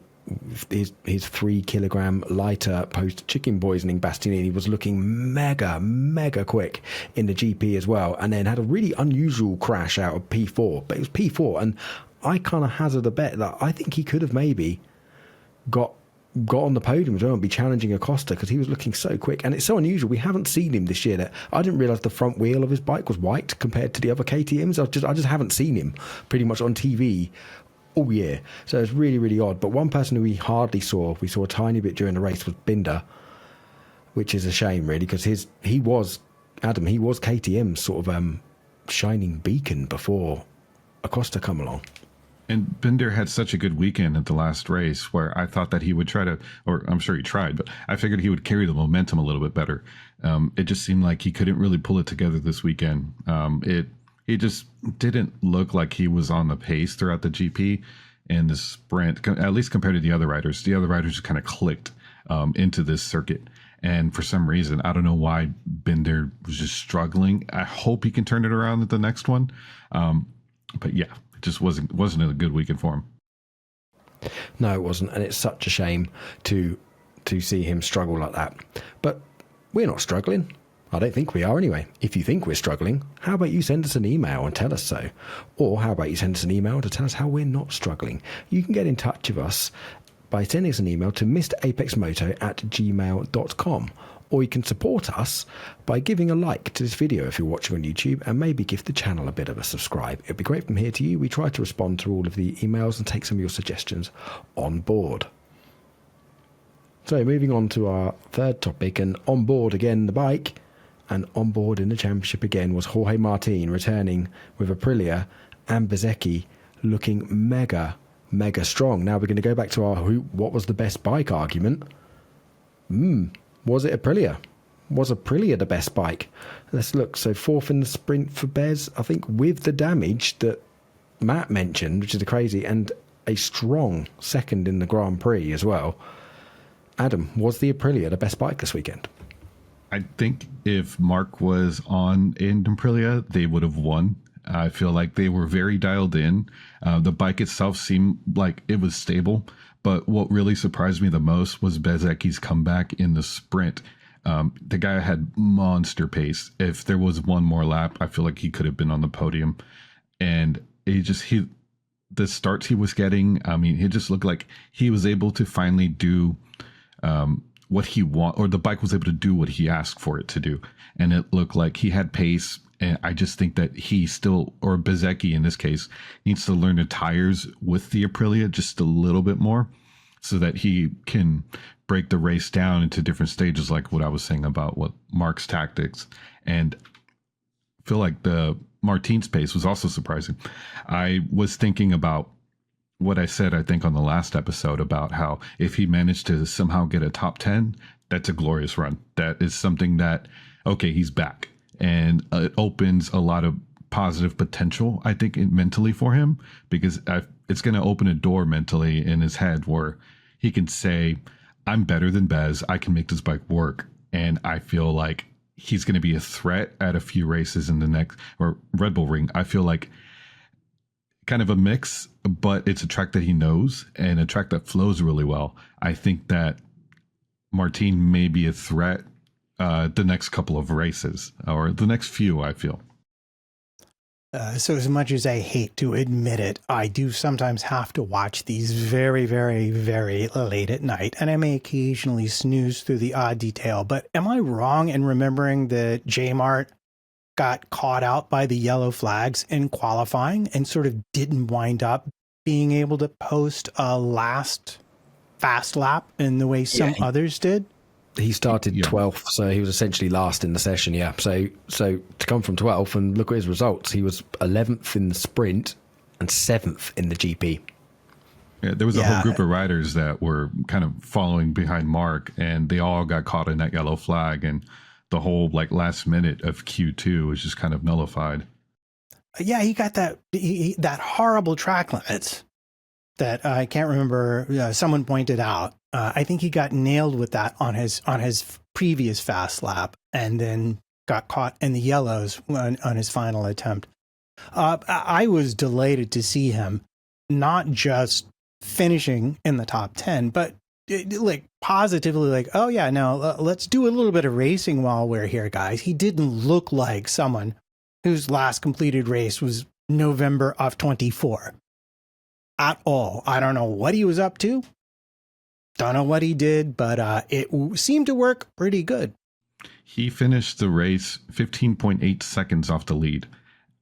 his 3 kilogram lighter post chicken poisoning Bastianini was looking mega quick in the GP as well, and then had a really unusual crash out of P4, but it was P4, and I kind of hazard a bet that I think he could have maybe got on the podium as well and be challenging Acosta because he was looking so quick. And it's so unusual, we haven't seen him this year. That I didn't realise the front wheel of his bike was white compared to the other KTMs. I just haven't seen him pretty much on TV all year, so it's really, really odd. But one person who we hardly saw, we saw a tiny bit during the race, was Binder, which is a shame really, because he was KTM's sort of shining beacon before Acosta come along.
And Binder had such a good weekend at the last race where I thought that he would try to, or I'm sure he tried, but I figured he would carry the momentum a little bit better. It just seemed like he couldn't really pull it together this weekend. He just didn't look like he was on the pace throughout the GP and the sprint, at least compared to the other riders. The other riders just kind of clicked into this circuit. And for some reason, I don't know why Binder was just struggling. I hope he can turn it around at the next one. But yeah, it just wasn't a good weekend for him.
No, it wasn't. And it's such a shame to see him struggle like that. But we're not struggling. I don't think we are anyway. If you think we're struggling, how about you send us an email and tell us so? Or how about you send us an email to tell us how we're not struggling? You can get in touch with us by sending us an email to mrapexmoto@gmail.com. Or you can support us by giving a like to this video if you're watching on YouTube, and maybe give the channel a bit of a subscribe. It'd be great from here to you. We try to respond to all of the emails and take some of your suggestions on board. So moving on to our third topic, and on board again the bike, and on board in the championship again was Jorge Martin, returning with Aprilia and Bezzecchi looking mega strong. Now we're going to go back to our what was the best bike argument. Was it Aprilia? Was Aprilia the best bike? Let's look. So 4th in the sprint for Bez, I think, with the damage that Matt mentioned, which is crazy, and a strong 2nd in the Grand Prix as well. Adam, was the Aprilia the best bike this weekend?
I think if Mark was on in Aprilia, they would have won. I feel like they were very dialed in. The bike itself seemed like it was stable, but what really surprised me the most was Bezecchi's comeback in the sprint. The guy had monster pace. If there was one more lap, I feel like he could have been on the podium. And the starts he was getting, I mean, it just looked like he was able to finally do what he or the bike was able to do what he asked for it to do. And it looked like he had pace. And I just think that he still, or Bezecchi in this case, needs to learn the tires with the Aprilia just a little bit more so that he can break the race down into different stages, like what I was saying about what Mark's tactics. And I feel like the Martin's pace was also surprising. I was thinking about what I said, I think, on the last episode about how if he managed to somehow get a top 10, that's a glorious run. That is something that, okay, he's back. And it opens a lot of positive potential, I think, mentally for him, because it's going to open a door mentally in his head where he can say, I'm better than Bez. I can make this bike work. And I feel like he's going to be a threat at a few races in the next, or Red Bull Ring. I feel like kind of a mix, but it's a track that he knows and a track that flows really well. I think that Martin may be a threat the next couple of races, or the next few, I feel.
So as much as I hate to admit it, I do sometimes have to watch these very, very, very late at night, and I may occasionally snooze through the odd detail. But am I wrong in remembering that J-Mart got caught out by the yellow flags in qualifying and sort of didn't wind up being able to post a last fast lap in the way some others did?
He started 12th, so he was essentially last in the session, yeah. So to come from 12th and look at his results, he was 11th in the sprint and 7th in the GP.
Yeah, there was a whole group of riders that were kind of following behind Mark, and they all got caught in that yellow flag, and the whole last minute of Q2 was just kind of nullified.
Yeah, he got that horrible track limits that I can't remember. Someone pointed out. I think he got nailed with that on his previous fast lap, and then got caught in the yellows on his final attempt. I was delighted to see him not just finishing in the top 10, but positively oh yeah, no, let's do a little bit of racing while we're here, guys. He didn't look like someone whose last completed race was November of 24 at all. I don't know what he was up to. Don't know what he did, but it seemed to work pretty good.
He finished the race 15.8 seconds off the lead.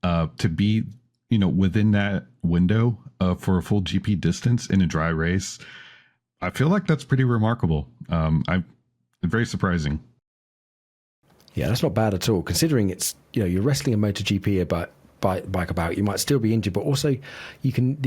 To be, within that window for a full GP distance in a dry race, I feel like that's pretty remarkable. Very surprising.
Yeah, that's not bad at all, considering it's, you're wrestling a MotoGP bike about. You might still be injured, but also you can,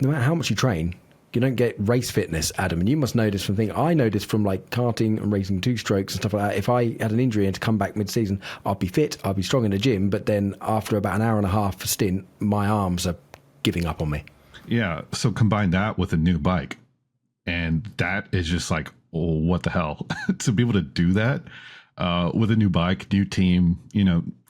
no matter how much you train, you don't get race fitness, Adam. And you must know this from things. I know this from karting and racing two strokes and stuff like that. If I had an injury and to come back mid-season, I'd be fit, I'd be strong in the gym. But then after about an hour and a half stint, my arms are giving up on me.
Yeah. So combine that with a new bike. And that is just what the hell? To be able to do that with a new bike, new team,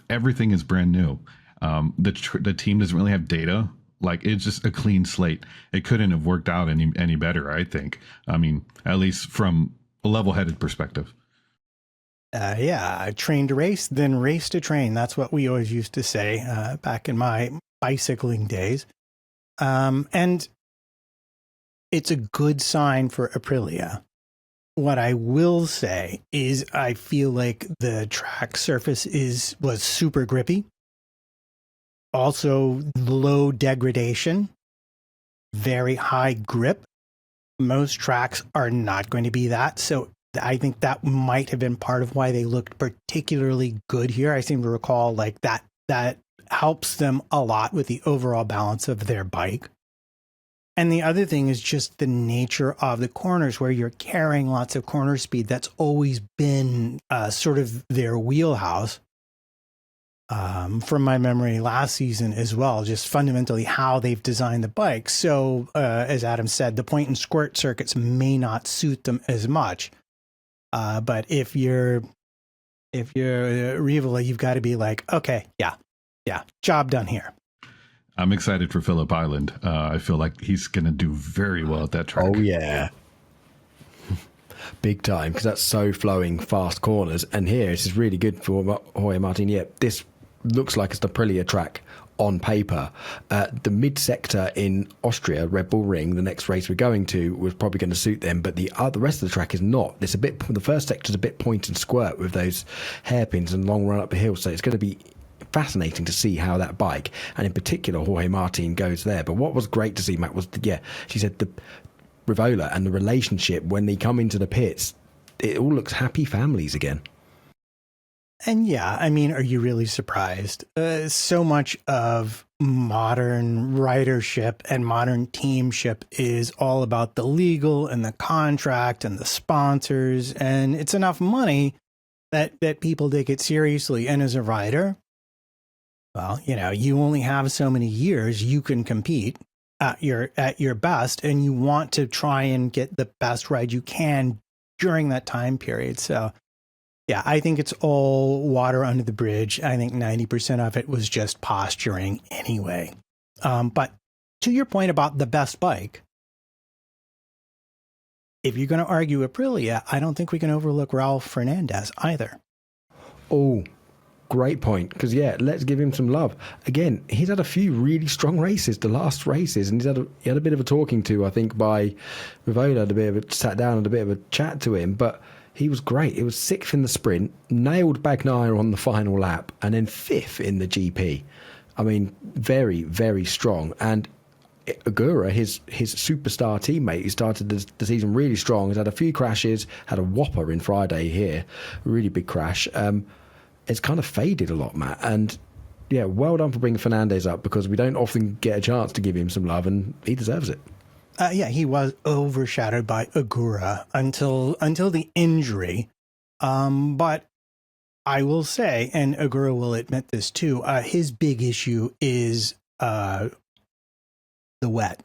everything is brand new. The team doesn't really have data. It's just a clean slate. It couldn't have worked out any better, I think. I mean, at least from a level-headed perspective.
Train to race, then race to train. That's what we always used to say back in my bicycling days. And it's a good sign for Aprilia. What I will say is I feel like the track surface was super grippy. Also, low degradation, very high grip. Most tracks are not going to be that. So I think that might have been part of why they looked particularly good here. I seem to recall that helps them a lot with the overall balance of their bike. And the other thing is just the nature of the corners where you're carrying lots of corner speed. That's always been sort of their wheelhouse. From my memory last season as well, just fundamentally how they've designed the bike. So as Adam said, the point and squirt circuits may not suit them as much. But if you're Rivola, you've got to be like, okay, yeah, job done here.
I'm excited for Phillip Island. I feel like he's going to do very well at that track.
Oh, yeah. Big time, because that's so flowing, fast corners. And here, this is really good for Jorge Martin. Yeah, this looks like it's the Aprilia track on paper. The mid-sector in Austria, Red Bull Ring, the next race we're going to, was probably going to suit them, but the rest of the track is not. It's a bit. The first sector's a bit point and squirt with those hairpins and long run up the hill, so it's going to be fascinating to see how that bike, and in particular Jorge Martin, goes there. But what was great to see, Matt, was she said the Rivola and the relationship when they come into the pits, it all looks happy families again.
And yeah, I mean, are you really surprised? So much of modern ridership and modern teamship is all about the legal and the contract and the sponsors, and it's enough money that people take it seriously. And as a rider, well, you only have so many years you can compete at your best, and you want to try and get the best ride you can during that time period. So yeah, I think it's all water under the bridge. I think 90% of it was just posturing anyway. But to your point about the best bike, if you're going to argue Aprilia, I don't think we can overlook Raul Fernandez either.
Oh, great point. Because, let's give him some love. Again, he's had a few really strong races, the last races, and he had a bit of a talking to, I think, by Rivola, sat down and a bit of a chat to him, but he was great. It was 6th in the sprint, nailed Bagnaia on the final lap, and then 5th in the GP. I mean, very, very strong. And Agura, his superstar teammate, who started the season really strong, has had a few crashes, had a whopper in Friday here, really big crash. It's kind of faded a lot, Matt. And well done for bringing Fernandez up, because we don't often get a chance to give him some love, and he deserves it.
He was overshadowed by Agura until the injury. But I will say, and Agura will admit this too, his big issue is the wet.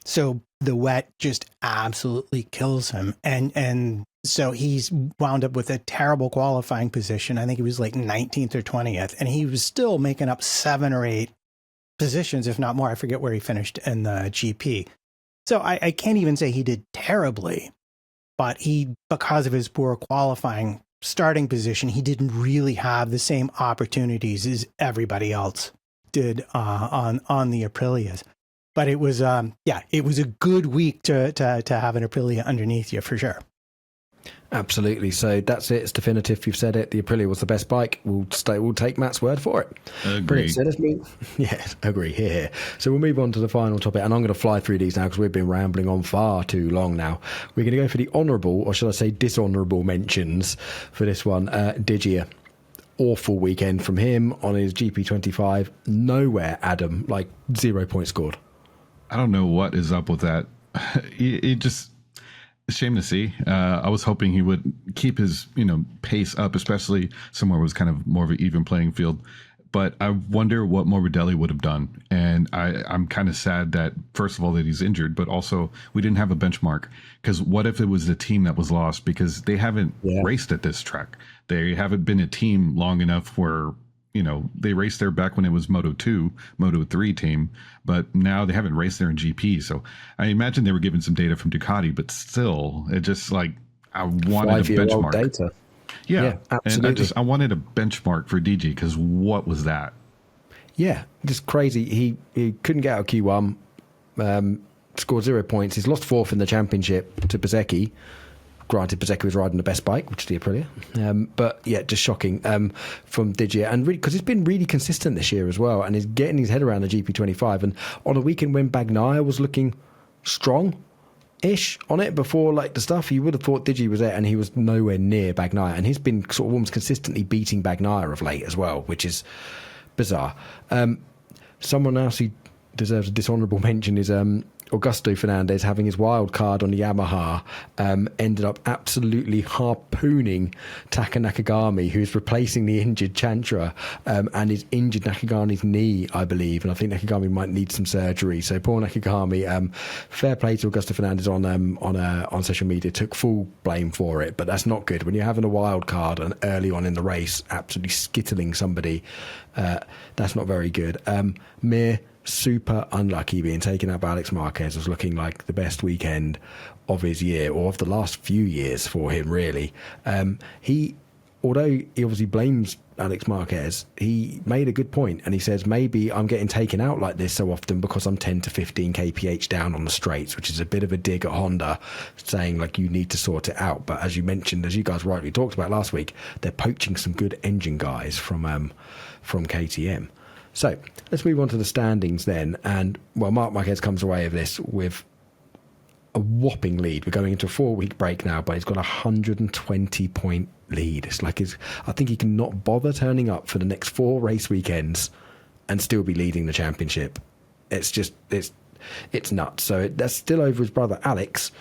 So the wet just absolutely kills him. And so he's wound up with a terrible qualifying position. I think he was like 19th or 20th, and he was still making up 7 or 8 positions, if not more. I forget where he finished in the GP. So I can't even say he did terribly, but because of his poor qualifying starting position, he didn't really have the same opportunities as everybody else did on the Aprilias. But it was it was a good week to have an Aprilia underneath you for sure.
Absolutely. So that's it. It's definitive. You've said it. The Aprilia was the best bike. We'll take Matt's word for it.
Agree.
So let's move. Yes, agree. Here. So we'll move on to the final topic, and I'm going to fly through these now because we've been rambling on far too long now. We're going to go for the honourable, or should I say dishonourable mentions for this one. Digia. Awful weekend from him on his GP25. Nowhere, Adam. Like 0 points scored.
I don't know what is up with that. It just... Shame to see. I was hoping he would keep his, pace up, especially somewhere where it was kind of more of an even playing field. But I wonder what Morbidelli would have done. And I'm kind of sad that, first of all, that he's injured, but also we didn't have a benchmark. Because what if it was the team that was lost? Because they haven't raced at this track. They haven't been a team long enough where, they raced there back when it was Moto2, Moto3 team, but now they haven't raced there in GP. So I imagine they were given some data from Ducati, but still, it just I wanted a benchmark.
Data.
Yeah,
absolutely.
And I wanted a benchmark for DG, because what was that?
Yeah, just crazy. He couldn't get out of Q1, scored 0 points. He's lost 4th in the championship to Bezzecchi. Granted, Bezzecchi was riding the best bike, which is the Aprilia. But just shocking from Digia. And really, because he's been really consistent this year as well, and he's getting his head around the GP25. And on a weekend when Bagnaia was looking strong-ish on it before the stuff, you would have thought Digi was there, and he was nowhere near Bagnaia. And he's been sort of almost consistently beating Bagnaia of late as well, which is bizarre. Someone else who deserves a dishonourable mention is Augusto Fernandez having his wild card on the Yamaha, ended up absolutely harpooning Taka Nakagami, who's replacing the injured Chantra, and is injured Nakagami's knee, I believe, and I think Nakagami might need some surgery. So poor Nakagami. Fair play to Augusto Fernandez on social media, took full blame for it, but that's not good when you're having a wild card and early on in the race, absolutely skittling somebody. That's not very good. Mir, super unlucky being taken out by Alex Marquez. Was looking like the best weekend of his year, or of the last few years for him, really. Although he obviously blames Alex Marquez, he made a good point, and he says, maybe I'm getting taken out like this so often because I'm 10 to 15 kph down on the straights, which is a bit of a dig at Honda, saying like you need to sort it out. But as you mentioned, as you guys rightly talked about last week, they're poaching some good engine guys from KTM. So let's move on to the standings then. And, well, Marc Marquez comes away with this with a whopping lead. We're going into a 4-week break now, but he's got a 120-point lead. It's like I think he can not bother turning up for the next 4 race weekends and still be leading the championship. It's nuts. So that's still over his brother Alex,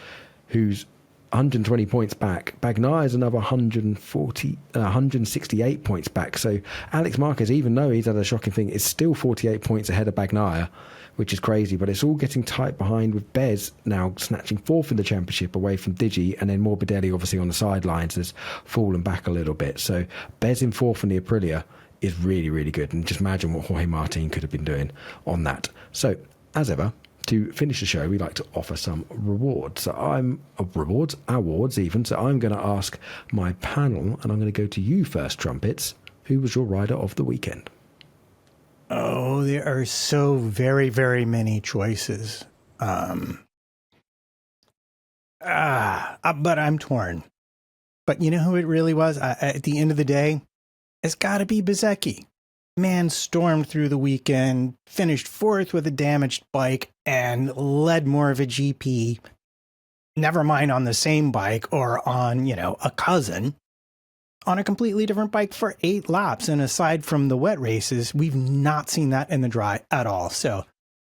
who's 120 points back. Bagnaia is another 168 points back. So Alex Marquez, even though he's had a shocking thing, is still 48 points ahead of Bagnaia, which is crazy. But it's all getting tight behind, with Bez now snatching 4th in the championship away from Digi, and then Morbidelli obviously on the sidelines has fallen back a little bit. So Bez in 4th in the Aprilia is really, really good. And just imagine what Jorge Martin could have been doing on that. So, as ever, to finish the show, we like to offer some rewards. So awards even. So I'm going to ask my panel, and I'm going to go to you first, Trumpets. Who was your rider of the weekend?
Oh, there are so very, very many choices. But I'm torn. But you know who it really was? At the end of the day, it's got to be Bezzecchi. Man stormed through the weekend, finished 4th with a damaged bike, and led more of a GP, never mind on the same bike or on, a cousin, on a completely different bike for 8 laps. And aside from the wet races, we've not seen that in the dry at all. So,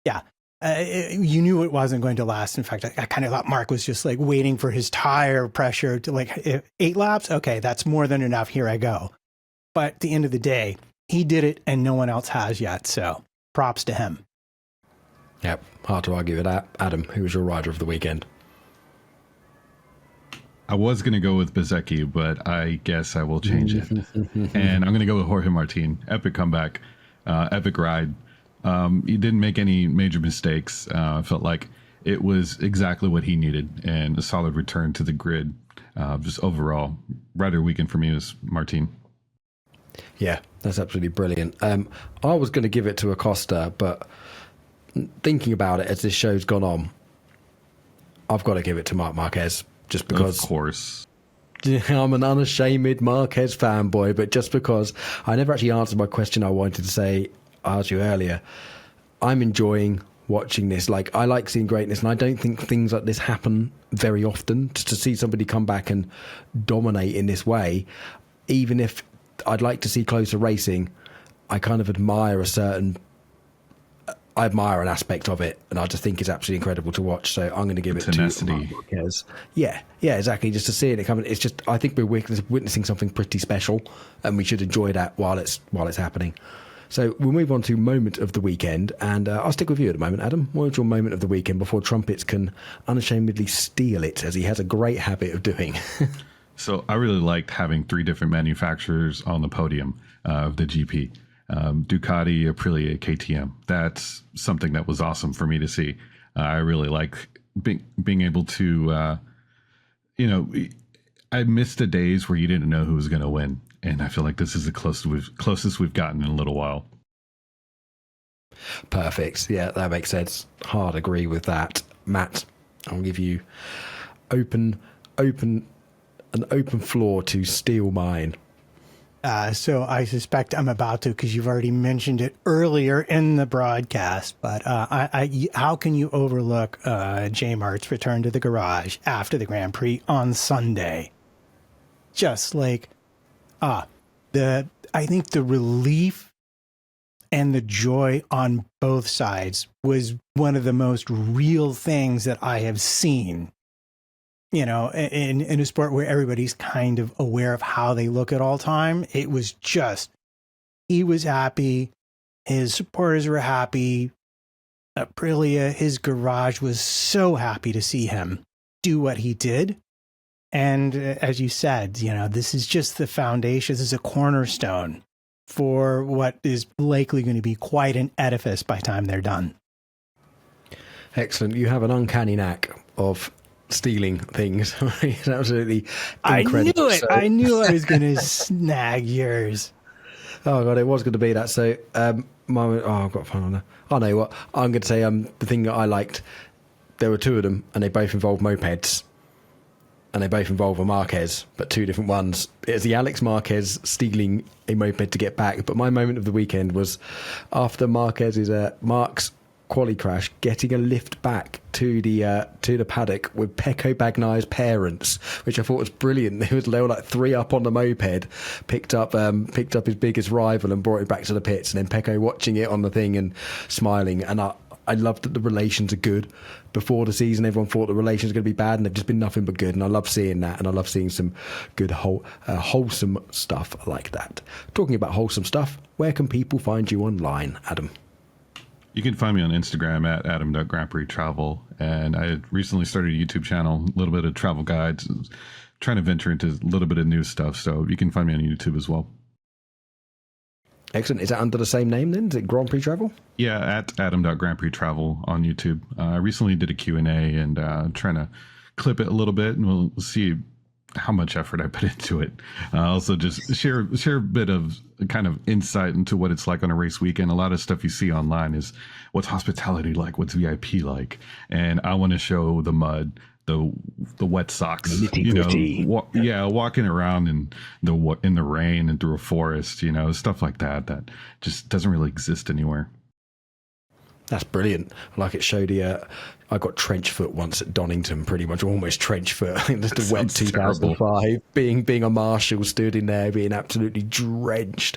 yeah, you knew it wasn't going to last. In fact, I kind of thought Mark was just like waiting for his tire pressure to 8 laps. Okay, that's more than enough. Here I go. But at the end of the day, he did it, and no one else has yet, so props to him.
Yep, hard to argue with that. Adam, who was your rider of the weekend?
I was going to go with Bezzecchi, but I guess I will change it. And I'm going to go with Jorge Martin. Epic comeback, epic ride. He didn't make any major mistakes. I felt like it was exactly what he needed, and a solid return to the grid. Just overall, rider weekend for me was Martin.
Yeah, that's absolutely brilliant. I was going to give it to Acosta, but thinking about it as this show's gone on, I've got to give it to Marc Marquez, just because.
Of course.
I'm an unashamed Marquez fanboy, but just because I never actually answered my question I wanted to ask you earlier. I'm enjoying watching this. Like, I like seeing greatness, and I don't think things like this happen very often. To see somebody come back and dominate in this way, even if I'd like to see closer racing, I kind of admire an aspect of it, and I just think it's absolutely incredible to watch. So I'm going to give it to Marc Marquez. Yeah, exactly. Just to see it coming, it's just, I think we're witnessing something pretty special, and we should enjoy that while it's happening. So we'll move on to moment of the weekend, and I'll stick with you at the moment, Adam. What was your moment of the weekend before Trumpets can unashamedly steal it, as he has a great habit of doing?
So I really liked having 3 different manufacturers on the podium of the GP. Ducati, Aprilia, KTM. That's something that was awesome for me to see. I really like being able to, I missed the days where you didn't know who was going to win. And I feel like this is the closest we've gotten in a little while.
Perfect. Yeah, that makes sense. Hard agree with that. Matt, I'll give you an open floor to steal mine.
So I suspect I'm about to, because you've already mentioned it earlier in the broadcast. But how can you overlook J Mart's return to the garage after the Grand Prix on Sunday? Just like I think the relief and the joy on both sides was one of the most real things that I have seen. You know, in a sport where everybody's kind of aware of how they look at all time, it was just, he was happy, his supporters were happy, Aprilia, his garage was so happy to see him do what he did. And as you said, you know, this is just the foundation, this is a cornerstone for what is likely going to be quite an edifice by the time they're done.
Excellent. You have an uncanny knack of stealing things. It's absolutely incredible.
I knew it. I knew I was going to snag yours.
Oh god, it was going to be that. So, I've got fun on there. I know what I'm going to say. The thing that I liked, there were two of them, and they both involved mopeds, and they both involve a Marquez, but two different ones. It's the Alex Marquez stealing a moped to get back. But my moment of the weekend was after Marquez's Mark's quali crash, getting a lift back to the paddock with Pecco Bagnaia's parents, which I thought was brilliant. They were like three up on the moped, picked up his biggest rival and brought it back to the pits, and then Pecco watching it on the thing and smiling. And I love that the relations are good. Before the season, everyone thought the relations were going to be bad, and they've just been nothing but good. And I love seeing that, and I love seeing some good, wholesome stuff like that. Talking about wholesome stuff, where can people find you online, Adam?
You can find me on Instagram at adam.grandprixtravel. And I recently started a YouTube channel, a little bit of travel guides, trying to venture into a little bit of new stuff. So you can find me on YouTube as well.
Excellent. Is that under the same name then? Is it Grand Prix Travel?
Yeah, at adam.grandprixtravel on YouTube. I recently did a Q&A and trying to clip it a little bit, and we'll see how much effort I put into it. Also just share a bit of kind of insight into what it's like on a race weekend. A lot of stuff you see online is what's hospitality like, what's VIP like, and I want to show the mud, the wet socks, walking around in the rain and through a forest, stuff like that just doesn't really exist anywhere.
That's brilliant. Like it showed I got trench foot once at Donington, pretty much almost trench foot. Just a wet 2005. Being a marshal, stood in there, being absolutely drenched.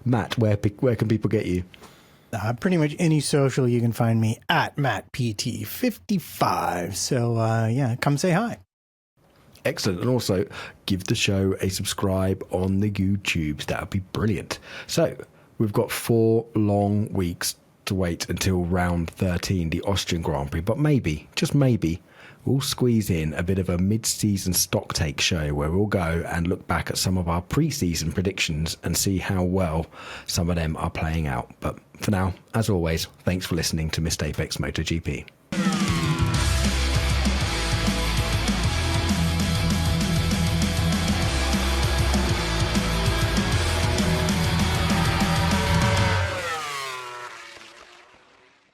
Matt, where can people get you?
Pretty much any social, you can find me at MattPT55. So come say hi.
Excellent. And also give the show a subscribe on the YouTubes. That would be brilliant. So we've got 4 long weeks to wait until round 13, the Austrian Grand Prix, but maybe, just maybe, we'll squeeze in a bit of a mid-season stock take show where we'll go and look back at some of our pre-season predictions and see how well some of them are playing out. But for now, as always, thanks for listening to Missed Apex MotoGP.